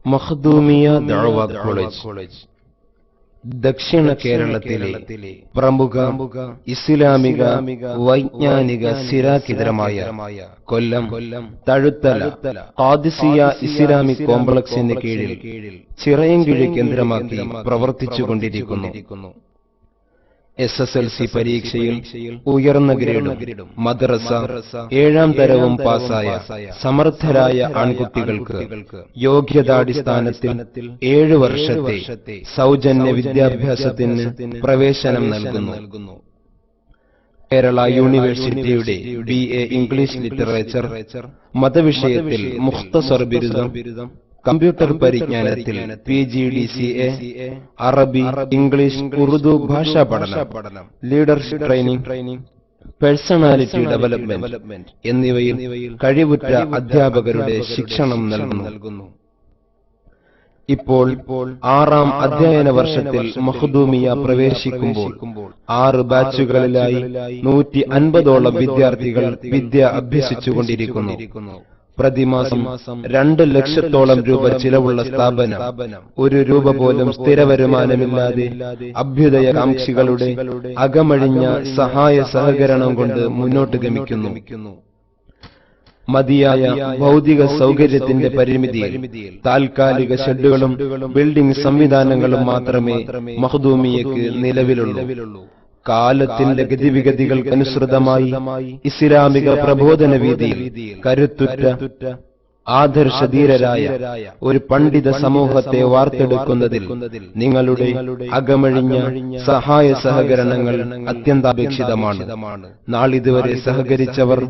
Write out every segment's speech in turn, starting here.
Makhdoomiya ദഅവ college ദക്ഷിണ കേരളത്തിലെ പ്രമുഖ ഇസ്ലാമിക വൈജ്ഞാനിക സ്ഥിരാകേന്ദ്രമായ കൊല്ലം തഴുത്തല ഖാദിസിയ ഇസ്ലാമിക് കോംപ്ലക്സിന് കീഴിൽ ചിറയൻകീഴ് കേന്ദ്രമാക്കി പ്രവർത്തിച്ചുകൊണ്ടിരിക്കുന്നു. SSLC പരീക്ഷയിൽ ഉയർന്ന ഗ്രേഡും മദ്രസ 7ാം തരവും പാസായ സമർത്ഥരായ ആൺകുട്ടികൾക്ക് യോഗ്യതാടിസ്ഥാനത്തിൽ 7 വർഷത്തെ സൗജന്യ വിദ്യാഭ്യാസത്തിന് പ്രവേശനം നൽകുന്നു. കേരള യൂണിവേഴ്സിറ്റിയുടെ BA ഇംഗ്ലീഷ് ലിറ്ററേച്ചർ, മതവിഷയത്തിൽ മുഖ്തസർ ബിരുദം, കമ്പ്യൂട്ടർ പരിജ്ഞാനത്തിൽ PGDCA, അറബി, ഇംഗ്ലീഷ്, ഉറുദു ഭാഷാ പഠനം, ലീഡർഷിപ്പ് ട്രെയിനിംഗ്, പേഴ്സണാലിറ്റി ഡെവലപ്മെന്റ് എന്നിവയിൽ കഴിവുറ്റ അധ്യാപകരുടെ ശിക്ഷണം നൽകുന്നു. ഇപ്പോൾ 6ാം അധ്യയന വർഷത്തിൽ മഖ്ദൂമിയ പ്രവേശിക്കുമ്പോൾ 6 ബാച്ചുകളിലായി 150ഓളം വിദ്യാർത്ഥികൾ വിദ്യ അഭ്യസിച്ചുകൊണ്ടിരിക്കുന്നു. പ്രതിമാസം 2 ലക്ഷത്തോളം രൂപ ചിലവുള്ള സ്ഥാപനം 1 രൂപ പോലും സ്ഥിര വരുമാനമില്ലാതെ അഭ്യുദയകാംക്ഷികളുടെ അകമഴിഞ്ഞ സഹായ സഹകരണം കൊണ്ട് മുന്നോട്ട് ഗമിക്കുന്നു. മതിയായ ഭൗതിക സൗകര്യത്തിന്റെ പരിമിതിയിൽ താൽക്കാലിക ഷെഡുകളും ബിൽഡിംഗ് സംവിധാനങ്ങളും മാത്രമേ മഖ്ദൂമിയയ്ക്ക് നിലവിലുള്ളൂ. കാലത്തിന്റെ ഗതിവിഗതികൾക്കനുസൃതമായി ഇസ്ലാമിക പ്രബോധന വീതിയിൽ കരുത്തുറ്റ ആദർശധീരരായ ഒരു പണ്ഡിത സമൂഹത്തെ വാർത്തെടുക്കുന്നതിൽ നിങ്ങളുടെ അകമഴിഞ്ഞ സഹായ സഹകരണങ്ങൾ അത്യന്താപേക്ഷിതമാണ്. നാളിതുവരെ സഹകരിച്ചവർ,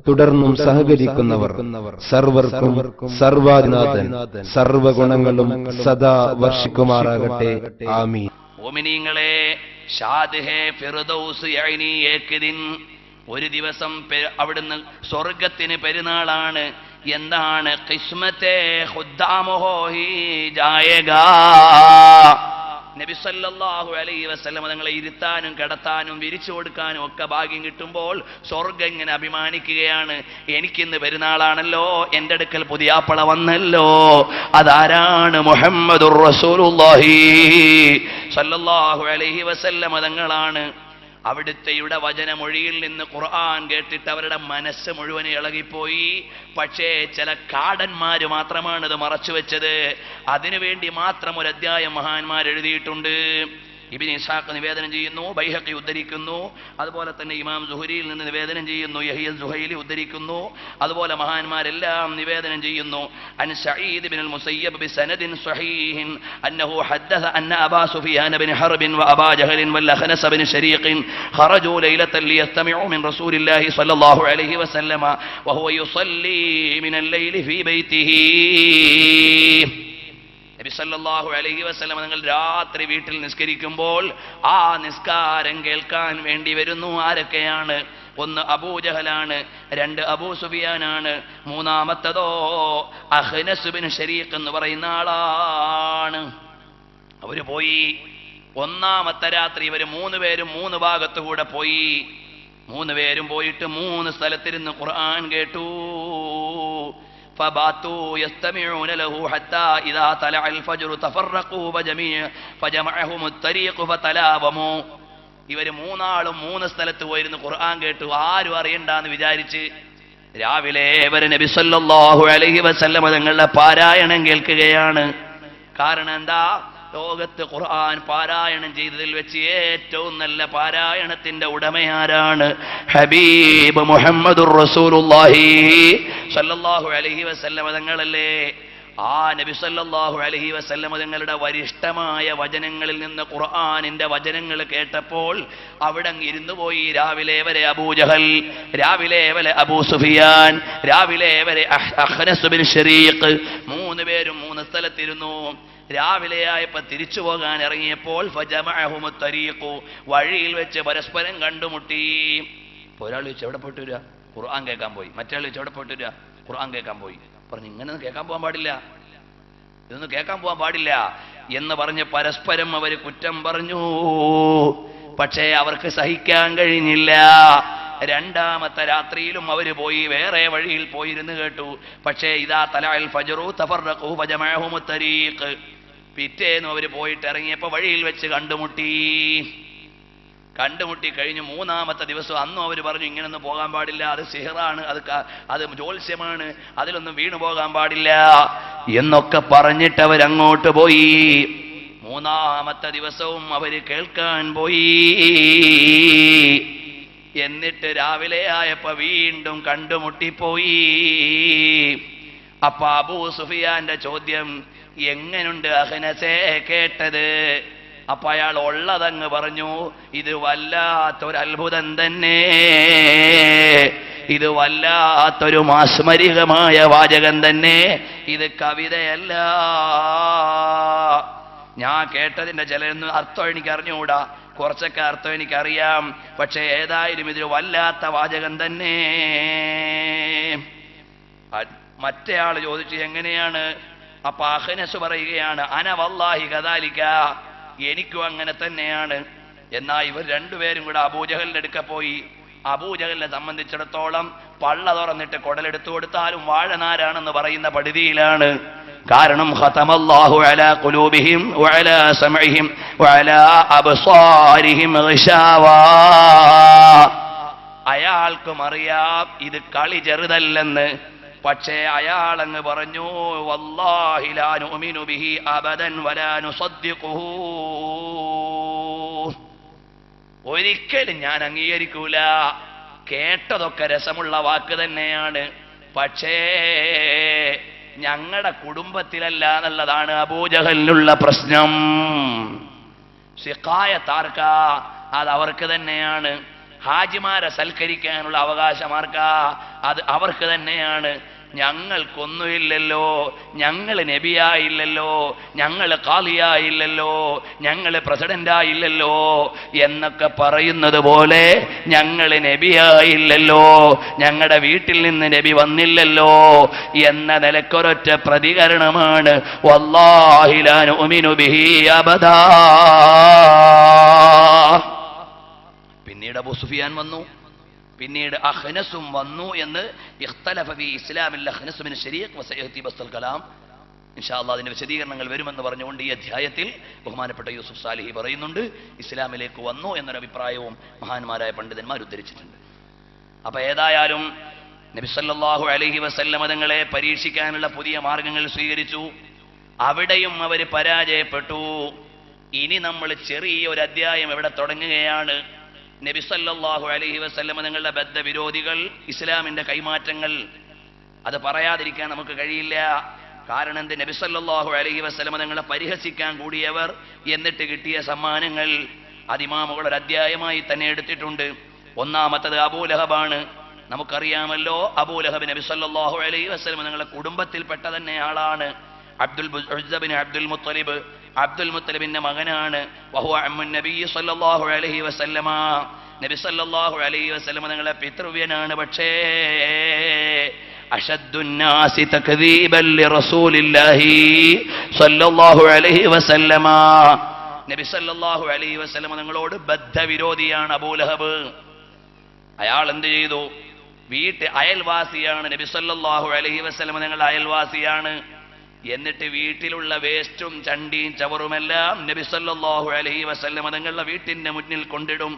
തുടർന്നും സഹകരിക്കുന്നവർ സർവർക്കും സർവാധിനാഥൻ സർവഗുണങ്ങളും സദാ വർഷിക്കുമാറാകട്ടെ. ആമീൻ. മോമിനീങ്ങളെ, ഷാദ് ഹേ ഫിർദൗസ് യഅനി ഏക് ദിൻ, ഒരു ദിവസം അവിടുന്ന് സ്വർഗത്തിന് പെരുന്നാളാണ്. എന്താണ്? ഖിസ്മത്തെ ഖുദ്ദാമുഹു ഹി ജായേഗാ. നബി സല്ലല്ലാഹു അലൈഹി വസല്ലം തങ്ങളെ ഇരുത്താനും കിടത്താനും വിരിച്ചു കൊടുക്കാനും ഒക്കെ ഭാഗ്യം കിട്ടുമ്പോൾ സ്വർഗ്ഗം ഇങ്ങനെ അഭിമാനിക്കുകയാണ്, എനിക്കിന്ന് പെരുന്നാളാണല്ലോ, എൻ്റെ അടുക്കൽ പുതിയാപ്പള വന്നല്ലോ. അതാരാണ്? മുഹമ്മദുർ റസൂലുള്ളാഹി സല്ലല്ലാഹു അലൈഹി വസല്ലം തങ്ങളാണ്. അവിടുത്തെയുടെ വചനമൊഴിയിൽ നിന്ന് ഖുർആൻ കേട്ടിട്ട് അവരുടെ മനസ്സ് മുഴുവൻ ഇളകിപ്പോയി. പക്ഷേ ചില കാടന്മാര് മാത്രമാണ് ഇത് മറച്ചു വെച്ചത്. അതിനുവേണ്ടി മാത്രം ഒരു അധ്യായം മഹാന്മാർ എഴുതിയിട്ടുണ്ട്. ഇബ്നു ഇസ്ഹാഖ് നിവേദനം ചെയ്യുന്നു, ബൈഹഖി ഉദ്ധരിക്കുന്നു, അതുപോലെ തന്നെ ഇമാം സുഹരിയിൽ നിന്ന് നിവേദനം ചെയ്യുന്നു, യഹ്യ സുഹൈലി ഉദ്ധരിക്കുന്നു, അതുപോലെ മഹാന്മാരെല്ലാം നിവേദനം ചെയ്യുന്നു. അൻ സഈദ് ഇബ്നുൽ മുസയ്യബ് ബിസനദിൻ സ്വഹീഹിൻ അന്നഹു ഹദ്ദസ അന്ന അബാ സുഫിയാൻ ബിൻ ഹർബ് വഅബാ ജഹൽ വൽഅഖ്നസ് ബിൻ ശരീഖ് ഖറജൂ ലൈലത്തൻ ലിയസ്തമിഉ മിൻ റസൂലില്ലാഹി സ്വല്ലല്ലാഹു അലൈഹി വസല്ലമ വഹുവ യുസല്ലി മിനൽ ലൈലി ഫീ ബൈതിഹി. നബി സല്ലല്ലാഹു അലൈഹി വസല്ലം നിങ്ങൾ രാത്രി വീട്ടിൽ നിസ്കരിക്കുമ്പോൾ ആ നിസ്കാരം കേൾക്കാൻ വേണ്ടി വരുന്നു. ആരൊക്കെയാണ്? 1 അബൂജഹലാണ്, 2 അബൂ സുഫിയാനാണ്, 3ാമത്തതോ അഖ്നസ് ബിൻ ശരീഖ് എന്ന് പറയുന്ന ആളാണ്. അവര് പോയി. 1ാമത്തെ രാത്രി ഇവര് 3 പേരും 3 ഭാഗത്തുകൂടെ പോയി. 3 പേരും പോയിട്ട് 3 സ്ഥലത്തിരുന്ന് ഖുർആൻ കേട്ടു. فباتوا يستمعون له حتى إذا طلع الفجر تفرقوا فجمعهم الطريق فتلاوموا. ഇവര് 3 ആളും 3 സ്ഥലത്ത് പോയിരുന്ന് ഖുർആൻ കേട്ടു. ആരും അറിയണ്ടെന്ന് വിചാരിച്ച് രാവിലെ ഇവര് നബി സല്ലല്ലാഹു അലൈഹി വസല്ലം തങ്ങളുടെ പാരായണം കേൾക്കുകയാണ്. കാരണം എന്താ? ലോകത്ത് ഖുർആൻ പാരായണം ചെയ്തതിൽ വെച്ച് ഏറ്റവും നല്ല പാരായണത്തിന്റെ ഉടമയാരാണ്? ഹബീബ് മുഹമ്മദുർ റസൂലുള്ളാഹി സല്ലല്ലാഹു അലൈഹി വസല്ലം തങ്ങളല്ലേ. ആ നബി സല്ലല്ലാഹു അലൈഹി വസല്ലം തങ്ങളുടെ വരിഷ്ഠമായ വചനങ്ങളിൽ നിന്ന് ഖുർആനിന്റെ വചനങ്ങൾ കേട്ടപ്പോൾ അവിടെ ഇരുന്നു പോയി. രാവിലെ വരെ അബൂജഹൽ, രാവിലെ വരെ അബൂ സുഫിയാൻ, രാവിലെ വരെ അഖ്നസ് ബിൻ ശരീഖ്, 3 പേരും 3 സ്ഥലത്തിരുന്നു. രാവിലെ ആയപ്പോൾ തിരിച്ചു പോകാൻ ഇറങ്ങിയപ്പോൾ ഫജമഅഹുമുത് തരീഖു, വഴിയിൽ വെച്ച് പരസ്പരം കണ്ടുമുട്ടി. ഒരാൾ ചോദിച്ചു എവിടെ പോയിട്ട് വരിക? ഖുർആൻ കേൾക്കാൻ പോയി. മറ്റേ ചോദിച്ചു എവിടെ പോയിട്ട് വരിക? ഖുർആൻ കേൾക്കാൻ പോയി. പറഞ്ഞു ഇങ്ങനെയൊന്നും കേൾക്കാൻ പോകാൻ പാടില്ല, ഇതൊന്നും കേൾക്കാൻ പോകാൻ പാടില്ല എന്ന് പറഞ്ഞ് പരസ്പരം അവർ കുറ്റം പറഞ്ഞു. പക്ഷേ അവർക്ക് സഹിക്കാൻ കഴിഞ്ഞില്ല. രണ്ടാമത്തെ രാത്രിയിലും അവർ പോയി വേറെ വഴിയിൽ പോയിരുന്നു കേട്ടു. പക്ഷേ ഇതാ തലഅൽ ഫജ്റു തഫറഖു ഫജമഅഹുമുത് തരീഖ്, പിറ്റേന്ന് അവർ പോയിട്ട് ഇറങ്ങിയപ്പോൾ വഴിയിൽ വെച്ച് കണ്ടുമുട്ടി കഴിഞ്ഞു. മൂന്നാമത്തെ ദിവസം അന്നും അവർ പറഞ്ഞു ഇങ്ങനൊന്നും പോകാൻ പാടില്ല, അത് സിഹറാണ്, അത് ജ്യോത്സ്യമാണ്, അതിലൊന്നും വീണു പോകാൻ പാടില്ല എന്നൊക്കെ പറഞ്ഞിട്ട് അവരങ്ങോട്ട് പോയി. മൂന്നാമത്തെ ദിവസവും അവര് കേൾക്കാൻ പോയി. എന്നിട്ട് രാവിലെ ആയപ്പോ വീണ്ടും കണ്ടുമുട്ടിപ്പോയി. അപ്പൊ അബൂ സുഫിയാന്റെ ചോദ്യം, എങ്ങനുണ്ട് അഹ്നസേ കേട്ടത്? അപ്പൊ അയാൾ ഉള്ളതങ്ങ് പറഞ്ഞു, ഇത് വല്ലാത്തൊരു അത്ഭുതം തന്നെ, ഇത് വല്ലാത്തൊരു മാസ്മരികമായ വാചകം തന്നെ, ഇത് കവിതയല്ല. ഞാൻ കേട്ടതിന്റെ ചിലൊന്നും അർത്ഥം എനിക്ക് അറിഞ്ഞുകൂടാ, കുറച്ചൊക്കെ അർത്ഥം എനിക്കറിയാം, പക്ഷെ ഏതായാലും ഇതൊരു വല്ലാത്ത വാചകം തന്നെ. മറ്റേ ആള് ചോദിച്ചു എങ്ങനെയാണ്? അപ്പൊ അഹ്നസ് പറയുകയാണ്, അന വല്ലാഹി കദാലിക, എനിക്കും അങ്ങനെ തന്നെയാണ്. എന്നാൽ ഇവർ രണ്ടുപേരും കൂടെ അബൂജഹലിന്റെ അടുക്ക പോയി. അബൂജഹലിനെ സംബന്ധിച്ചിടത്തോളം പള്ള തുറന്നിട്ട് കുടലെടുത്തു കൊടുത്താലും വാഴനാരാണെന്ന് പറയുന്ന പടുതിയിലാണ്. കാരണം ഖതമല്ലാഹു അലാ ഖുലൂബിഹിം വഅലാ സമഇഹിം വഅലാ അബ്സാരിഹിം ഗിശാവാ. അയാൾക്കും അറിയാം ഇത് കളി ചെറുതല്ലെന്ന്. പക്ഷേ അയാളങ്ങ് പറഞ്ഞു, വല്ലാഹി ലാ നുഅ്മിനു ബിഹി അബദൻ വലാ നുസദ്ദിഖുഹു, ഒരിക്കലും ഞാൻ അംഗീകരിക്കൂല. കേട്ടതൊക്കെ രസമുള്ള വാക്ക് തന്നെയാണ്, പക്ഷേ ഞങ്ങളുടെ കുടുംബത്തിലല്ല എന്നുള്ളതാണ് അബൂജഹലിനുള്ള പ്രശ്നം. സിഖായത്താർക്ക? അത് അവർക്ക് തന്നെയാണ്. ഹാജിമാരെ സൽക്കരിക്കാനുള്ള അവകാശമാർക്ക? അത് അവർക്ക് തന്നെയാണ്. ഞങ്ങൾക്കൊന്നുമില്ലല്ലോ, ഞങ്ങൾ നബിയായില്ലല്ലോ, ഞങ്ങൾ ഖാലിയായില്ലല്ലോ, ഞങ്ങൾ പ്രസിഡന്റായില്ലല്ലോ എന്നൊക്കെ പറയുന്നത് പോലെ ഞങ്ങൾ നബിയായില്ലല്ലോ, ഞങ്ങളുടെ വീട്ടിൽ നിന്ന് നബി വന്നില്ലല്ലോ എന്ന നിലക്കൊരൊറ്റ പ്രതികരണമാണ് വല്ലാഹി ലാ നുഅ്മിനു ബിഹി അബദാ. പിന്നീട് അബൂ സുഫിയാൻ വന്നു, പിന്നീട് അഹ്നസും വന്നു എന്ന് ഇഖ്തലഫ ഫീ ഇസ്ലാമിൽ അഹ്നസ് ബിൻ ശരീഖ് വസയഅതി ബസ്തുൽ കലാം. ഇൻഷാ അല്ലാഹ് അതിന്റെ വിശദീകരണങ്ങൾ വരുമെന്ന് പറഞ്ഞുകൊണ്ട് ഈ അധ്യായത്തിൽ ബഹുമാനപ്പെട്ട യൂസുഫ് സാലിഹി പറയുന്നുണ്ട്, ഇസ്ലാമിലേക്ക് വന്നു എന്നൊരു അഭിപ്രായവും മഹാന്മാരായ പണ്ഡിതന്മാർ ഉദ്ധരിച്ചിട്ടുണ്ട്. അപ്പൊ ഏതായാലും നബി സല്ലല്ലാഹു അലൈഹി വസല്ലമ തങ്ങളെ പരീക്ഷിക്കാനുള്ള പുതിയ മാർഗങ്ങൾ സ്വീകരിച്ചു. അവിടെയും അവർ പരാജയപ്പെട്ടു. ഇനി നമ്മൾ ചെറിയൊരു അധ്യായം ഇവിടെ തുടങ്ങുകയാണ്. നബി സല്ലല്ലാഹു അലൈഹി വസല്ലമ തങ്ങളുടെ ബദ്ധവിരോധികൾ, ഇസ്ലാമിന്റെ കൈമാറ്റങ്ങൾ, അത് പറയാതിരിക്കാൻ നമുക്ക് കഴിയില്ല. കാരണം എന്ത്? നബി സല്ലല്ലാഹു അലൈഹി വസല്ലമ തങ്ങളെ പരിഹസിക്കാൻ കൂടിയവർ, എന്നിട്ട് കിട്ടിയ സമ്മാനങ്ങൾ അതിമാമുകൾ ഒരു അധ്യായമായി തന്നെ എടുത്തിട്ടുണ്ട്. ഒന്നാമത്തത് അബൂലഹബാണ്. നമുക്കറിയാമല്ലോ, അബൂലഹബ് നബി സല്ലല്ലാഹു അലൈഹി വസല്ലമ തങ്ങളുടെ കുടുംബത്തിൽപ്പെട്ട തന്നെ ആളാണ്. അബ്ദുൽ മുത്തലിബിന്റെ മകനാണ്. വഹുവ അമ്മുൻ നബി സല്ലല്ലാഹു അലൈഹി വസല്ലമ, നബി സല്ലല്ലാഹു അലൈഹി വസല്ലമ തങ്ങളുടെ പിതൃവ്യനാണ്. പക്ഷേ അശദ്ദുന്നാസി തക്ദീബൻ ലിറസൂലില്ലാഹി സല്ലല്ലാഹു അലൈഹി വസല്ലമ, നബി സല്ലല്ലാഹു അലൈഹി വസല്ലമ തങ്ങളോട് ബദ്ധവിരോധിയാണ് അബൂലഹബ്. അയാൾ എന്ത് ചെയ്തു? അയൽവാസിയാണ്, നബി സല്ലല്ലാഹു അലൈഹി വസല്ലമ തങ്ങളുടെ അയൽവാസിയാണ്. എന്നിട്ട് വീട്ടിലുള്ള വേസ്റ്റും ചണ്ടിയും ചവറുമെല്ലാം നബി സല്ലല്ലാഹു അലൈഹി വസല്ലമ തങ്ങളുടെ വീട്ടിന്റെ മുന്നിൽ കൊണ്ടിടും.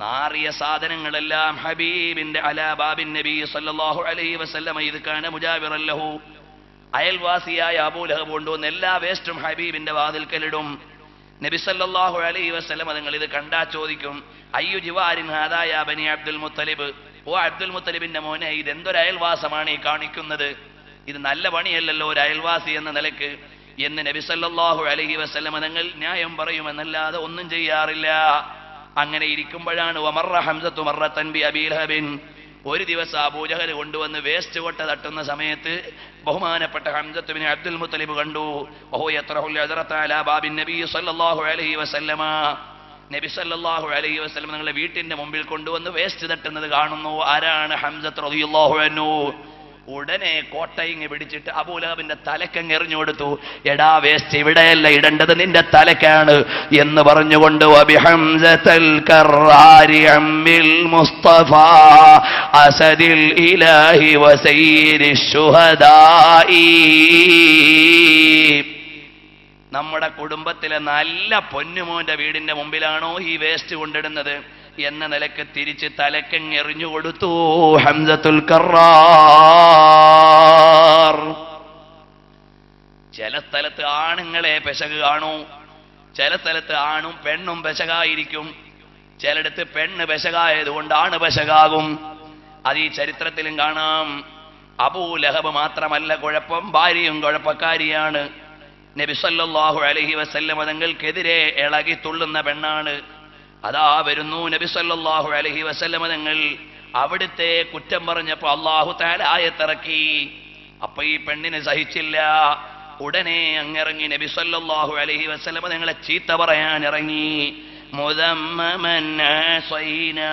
നാറിയ സാധനങ്ങളെല്ലാം ഹബീബിന്റെ അലാ ബാബിൻ നബി സല്ലല്ലാഹു അലൈഹി വസല്ലമ ഇത് കാന മുജാവിറൻ ലഹു, അയൽവാസിയായ അബൂലഹബ് കൊണ്ടുവന്ന് എല്ലാ വേസ്റ്റും ഹബീബിന്റെ വാതിൽക്കലിടും. നബി സല്ലല്ലാഹു അലൈഹി വസല്ലമ തങ്ങൾ ഇത് കണ്ടാ ചോദിക്കും, അയ്യു ജിവാരിൻ ഹാദാ യാ ബനി അബ്ദുൽ മുത്തലിബ്, ഓ അബ്ദുൽ മുത്തലിബിന്റെ മോനെ, ഇതെന്തൊരു അയൽവാസമാണ് ഈ കാണിക്കുന്നത്? ഇത് നല്ല പണിയല്ലല്ലോ ഒരു അയൽവാസി എന്ന നിലക്ക് എന്ന് നബി സല്ലല്ലാഹു അലൈഹി വസല്ലമ തങ്ങൾ ന്യായം പറയുമെന്നല്ലാതെ ഒന്നും ചെയ്യാറില്ല. അങ്ങനെ ഇരിക്കുമ്പോഴാണ് വമറ ഹംസത്തു മറത്തൻ ബി അബീ ലഹബിൻ, ഒരു ദിവസം അബൂജഹൽ കൊണ്ടുവന്ന് വേസ്റ്റ് കൊട്ട തട്ടുന്ന സമയത്ത് ബഹുമാനപ്പെട്ട ഹംസത്ത് ബിൻ അബ്ദുൽ മുത്തലിബ് കണ്ടു. വഹു യത്റഹുൽ അസ്റത അലാ ബാബിൻ നബി സല്ലല്ലാഹു അലൈഹി വസല്ലമ, നബി സല്ലല്ലാഹു അലൈഹി വസല്ലമ തങ്ങളുടെ വീട്ടിന്റെ മുമ്പിൽ കൊണ്ടുവന്ന് വേസ്റ്റ് തട്ടുന്നത് കാണുന്നു. ആരാണ്? ഹംസത്ത് റളിയല്ലാഹു അൻഹു. ഉടനെ കോട്ടയിങ്ങ് പിടിച്ചിട്ട് അബൂലഹബിന്റെ തലക്കങ്ങ് എറിഞ്ഞു കൊടുത്തു. എടാ വേസ്റ്റ്, ഇവിടെയല്ല ഇടേണ്ടത്, നിന്റെ തലക്കാണ് എന്ന് പറഞ്ഞുകൊണ്ട് വബിഹംസതൽ കറാരി അമ്മിൽ മുസ്തഫ അസദിൽ ഇലാഹി വസയ്യിദിശ് ശുഹദാഇ. നമ്മുടെ കുടുംബത്തിലെ നല്ല പൊന്നുമോന്റെ വീടിന്റെ മുമ്പിലാണോ ഈ വേസ്റ്റ് കൊണ്ടിടുന്നത് എന്ന നിലക്ക് തിരിച്ച് തലക്കങ്ങ് എറിഞ്ഞു കൊടുത്തു ഹംസത്തുൽ കറാർ. ചില സ്ഥലത്ത് ആണുങ്ങളെ പെശക് കാണൂ, ചില സ്ഥലത്ത് ആണും പെണ്ണും പെശകായിരിക്കും, ചിലയിടത്ത് പെണ്ണ് പെശകായതുകൊണ്ട് ആണ് പെശകാകും. അത് ഈ ചരിത്രത്തിലും കാണാം. അബൂലഹബ് മാത്രമല്ല കുഴപ്പം, ഭാര്യയും കുഴപ്പക്കാരിയാണ്. നബി സല്ലല്ലാഹു അലൈഹി വസല്ലം തങ്ങൾക്കെതിരെ ഇളകി തുള്ളുന്ന പെണ്ണാണ്. അതാ വരുന്നു നബി സല്ലല്ലാഹു അലൈഹി വസല്ലം തങ്ങൾ. അവിടുത്തെ കുറ്റം പറഞ്ഞപ്പോ അല്ലാഹു തആല ആയത്തിറക്കി. അപ്പൊ ഈ പെണ്ണിന് സഹിച്ചില്ല. ഉടനെ അങ്ങിറങ്ങി നബി സല്ലല്ലാഹു അലൈഹി വസല്ലം തങ്ങളെ ചീത്ത പറയാൻ ഇറങ്ങി. മുദമ്മമൻ ആസൈനാ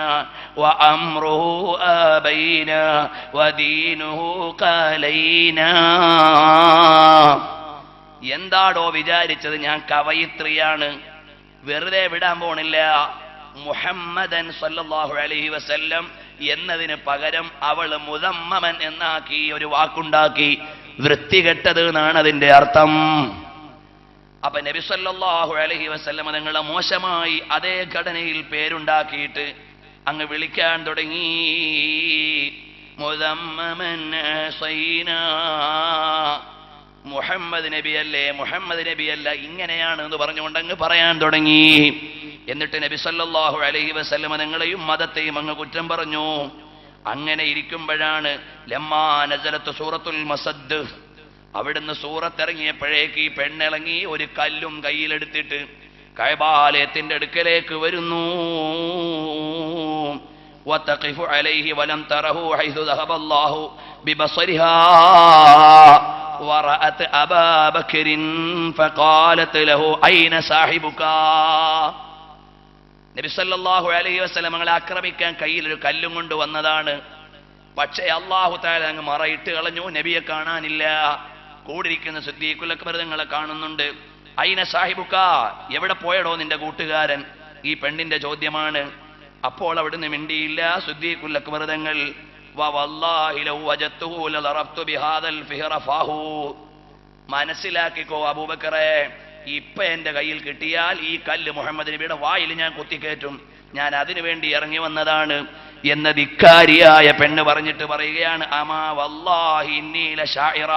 വഅംറുഹു ആബൈനാ വദീനുഹു ഖലൈനാ. എന്താടോ വിചാരിച്ചത് ഞാൻ കവയിത്രിയാണ്, വെറുതെ വിടാൻ പോണില്ല. മുഹമ്മദൻ സല്ലല്ലാഹു അലൈഹി വസല്ലം എന്നതിന് പകരം അവൾ മുദമ്മമൻ എന്നാക്കി ഒരു വാക്കുണ്ടാക്കി. വൃത്തികെട്ടത് എന്നാണ് അതിന്റെ അർത്ഥം. അപ്പൊ നബി സല്ലല്ലാഹു അലൈഹി വസല്ലം നിങ്ങളെ മോശമായി അതേ ഘടനയിൽ പേരുണ്ടാക്കിയിട്ട് അങ്ങ് വിളിക്കാൻ തുടങ്ങി. മുദമ്മമൻ ആസൈനാ, മുഹമ്മദ് നബിയല്ലേ, മുഹമ്മദ് നബിയല്ല, ഇങ്ങനെയാണ് എന്ന് പറഞ്ഞുകൊണ്ട് അങ്ങ് പറയാൻ തുടങ്ങി. എന്നിട്ട് നബി സല്ലല്ലാഹു അലൈഹി വസല്ലം നിങ്ങളെയും മതത്തെയും അങ്ങ് കുറ്റം പറഞ്ഞു. അങ്ങനെ ഇരിക്കുമ്പോഴാണ് ലമ്മാ നസലത്ത് സൂറത്തുൽ മസദ്, അവിടുന്ന് സൂറത്തിറങ്ങിയപ്പോഴേക്ക് ഈ പെണ്ണിളങ്ങി ഒരു കല്ലും കയ്യിലെടുത്തിട്ട് കഅബാലയത്തിന്റെ അടുക്കലേക്ക് വരുന്നു. വതഖിഫു അലൈഹി വലം തറഹു ഹൈസു ദഹബ അല്ലാഹു ബിബസരിഹാ വറഅത് അബാ ബക്രിൻ ഫഖാലത് ലഹു ഐന സാഹിബുക. നബി സല്ലല്ലാഹു അലൈഹി വസല്ലം ഞങ്ങളെ ആക്രമിക്കാൻ കയ്യിൽ ഒരു കല്ലും കൊണ്ട് വന്നതാണ്. പക്ഷേ അല്ലാഹു തആല അങ്ങ് മറയിട്ട് കളഞ്ഞു, നബിയെ കാണാനില്ല. കൂടിരിക്കുന്ന സിദ്ദീഖുൽ അക്ബർ തങ്ങളെ കാണുന്നുണ്ട്. ഐന സാഹിബുക, എവിടെ പോയടോ നിന്റെ കൂട്ടുകാരൻ? ഈ പെണ്ണിന്റെ ചോദ്യമാണ്. അപ്പോൾ അവിടുന്ന് മിണ്ടിയില്ല സിദ്ദീഖുൽ അക്ബർ തങ്ങൾ. വവല്ലാഹി ലൗ വജത്തുഹു ലദറബ്തു ബിഹാദൽ ഫിഹ്റ ഫാഹു. മനസ്സിലാക്കിക്കോ അബൂബക്കറെ, ഇപ്പൊ എന്റെ കയ്യിൽ കിട്ടിയാൽ ഈ കല്ല് മുഹമ്മദ് നബിയുടെ വായിൽ ഞാൻ കുത്തിക്കയറ്റും. ഞാൻ അതിനു വേണ്ടി ഇറങ്ങി വന്നതാണ് എന്ന ധിക്കാരിയായ പെണ്ണ് പറഞ്ഞിട്ട് പറയുകയാണ്, അമാ വല്ലാഹി ഇന്നി ലശാഇറ,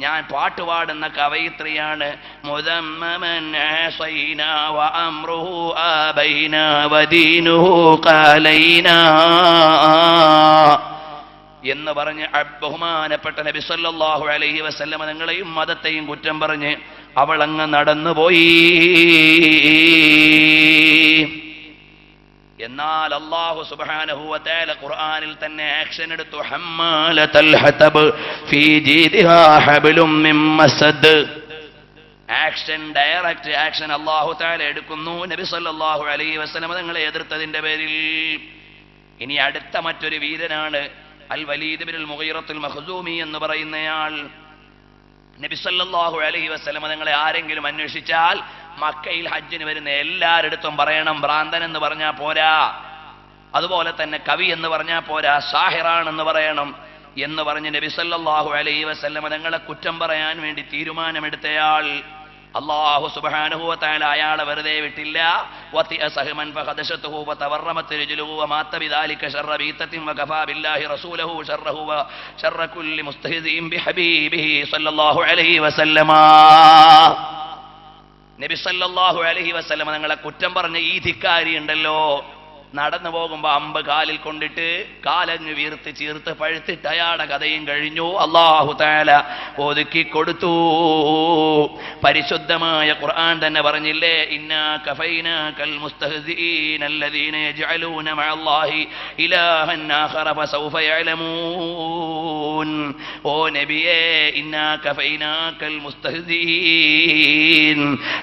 ഞാൻ പാട്ടുപാടുന്ന കവയിത്രിയാണ്. മുദമ്മമൻ ആസൈനാ വഅംറുഹു ആബൈനാ വദീനുഹു ഖലൈനാ എന്ന് പറഞ്ഞ് ബഹുമാനപ്പെട്ട നബി സല്ലല്ലാഹു അലൈഹി വസല്ലം നിങ്ങളെയും മതത്തെയും കുറ്റം പറഞ്ഞ് അവൾ അങ്ങ് നടന്നുപോയി. എന്നാൽ അല്ലാഹു സുബ്ഹാനഹു വ തആല ഖുർആനിൽ തന്നെ ആക്ഷൻ എടുത്തു. ഹമ്മാലത്തുൽ ഹതബ് ഫീ ജീദിഹാ ഹബ്ലും മിൻ മസദ്. ആക്ഷൻ, ഡയറക്റ്റ് ആക്ഷൻ അല്ലാഹു തആല എടുക്കുന്നു നബി സല്ലല്ലാഹു അലൈഹി വസല്ലം തങ്ങളെ എതിർത്തതിന്റെ പേരിൽ. ഇനി അടുത്ത മറ്റൊരു വീരനാണ് അൽ വലീദ് ഇബ്നുൽ മുഗീറത്തുൽ മഖ്സൂമി എന്ന് പറയുന്നയാൾ. നബി സല്ലല്ലാഹു അലൈഹി വസല്ലം തങ്ങളെ ആരെങ്കിലും അന്വേഷിച്ചാൽ മക്കയിൽ ഹജ്ജിന് വരുന്ന എല്ലാവരുടെടുത്തും പറയണം, ഭ്രാന്തൻ എന്ന് പറഞ്ഞാൽ പോരാ, അതുപോലെ തന്നെ കവി എന്ന് പറഞ്ഞാൽ പോരാ, സാഹിറാണെന്ന് പറയണം എന്ന് പറഞ്ഞ് നബി സല്ലല്ലാഹു അലൈഹി വസല്ലം തങ്ങളെ കുറ്റം പറയാൻ വേണ്ടി തീരുമാനമെടുത്തയാൾ അല്ലാഹു സുബ്ഹാനഹു വ തആല അയാളെ വെറുതെ വിട്ടില്ല. വതിഅ സഹമൻ ഫഖദശതുഹു വതവർറമത് രജുലുഹു വമാത ബിദാലിക ശർറ ബീതത്തിൻ വകഫാ ബില്ലാഹി റസൂലഹു ശർറഹു വശർറ കുല്ലി മുസ്തഹ്സിഇൻ ബിഹബീബിഹി സല്ലല്ലാഹു അലൈഹി വസല്ലമ. നബി സല്ലല്ലാഹു അലൈഹി വസല്ലമ തങ്ങളെ കുറ്റം പറഞ്ഞ ഈ ധിക്കാരി ഉണ്ടല്ലോ, നടന്നു പോകുമ്പോ അമ്പ് കാലിൽ കൊണ്ടിട്ട് കാലങ്ങ് വീർത്ത് ചീർത്ത് പഴുത്തിട്ട് അയാളുടെ കഥയും കഴിഞ്ഞു. അല്ലാഹു തആല ഒതുക്കി കൊടുത്തു. പരിശുദ്ധമായ ഖുർആൻ തന്നെ പറഞ്ഞില്ലേ, ഇന്നാ കഫൈനാകൽ മുസ്തഹ്സിഈന അല്ലദീന യജ്അലൂന മഅല്ലാഹി ഇലാഹൻ ആഖറ ഫസൗഫ യഅലമൂൻ. ഓ നബിയേ ഇന്നാ കഫൈനാക്കൽ മുസ്തഹ്സീൻ,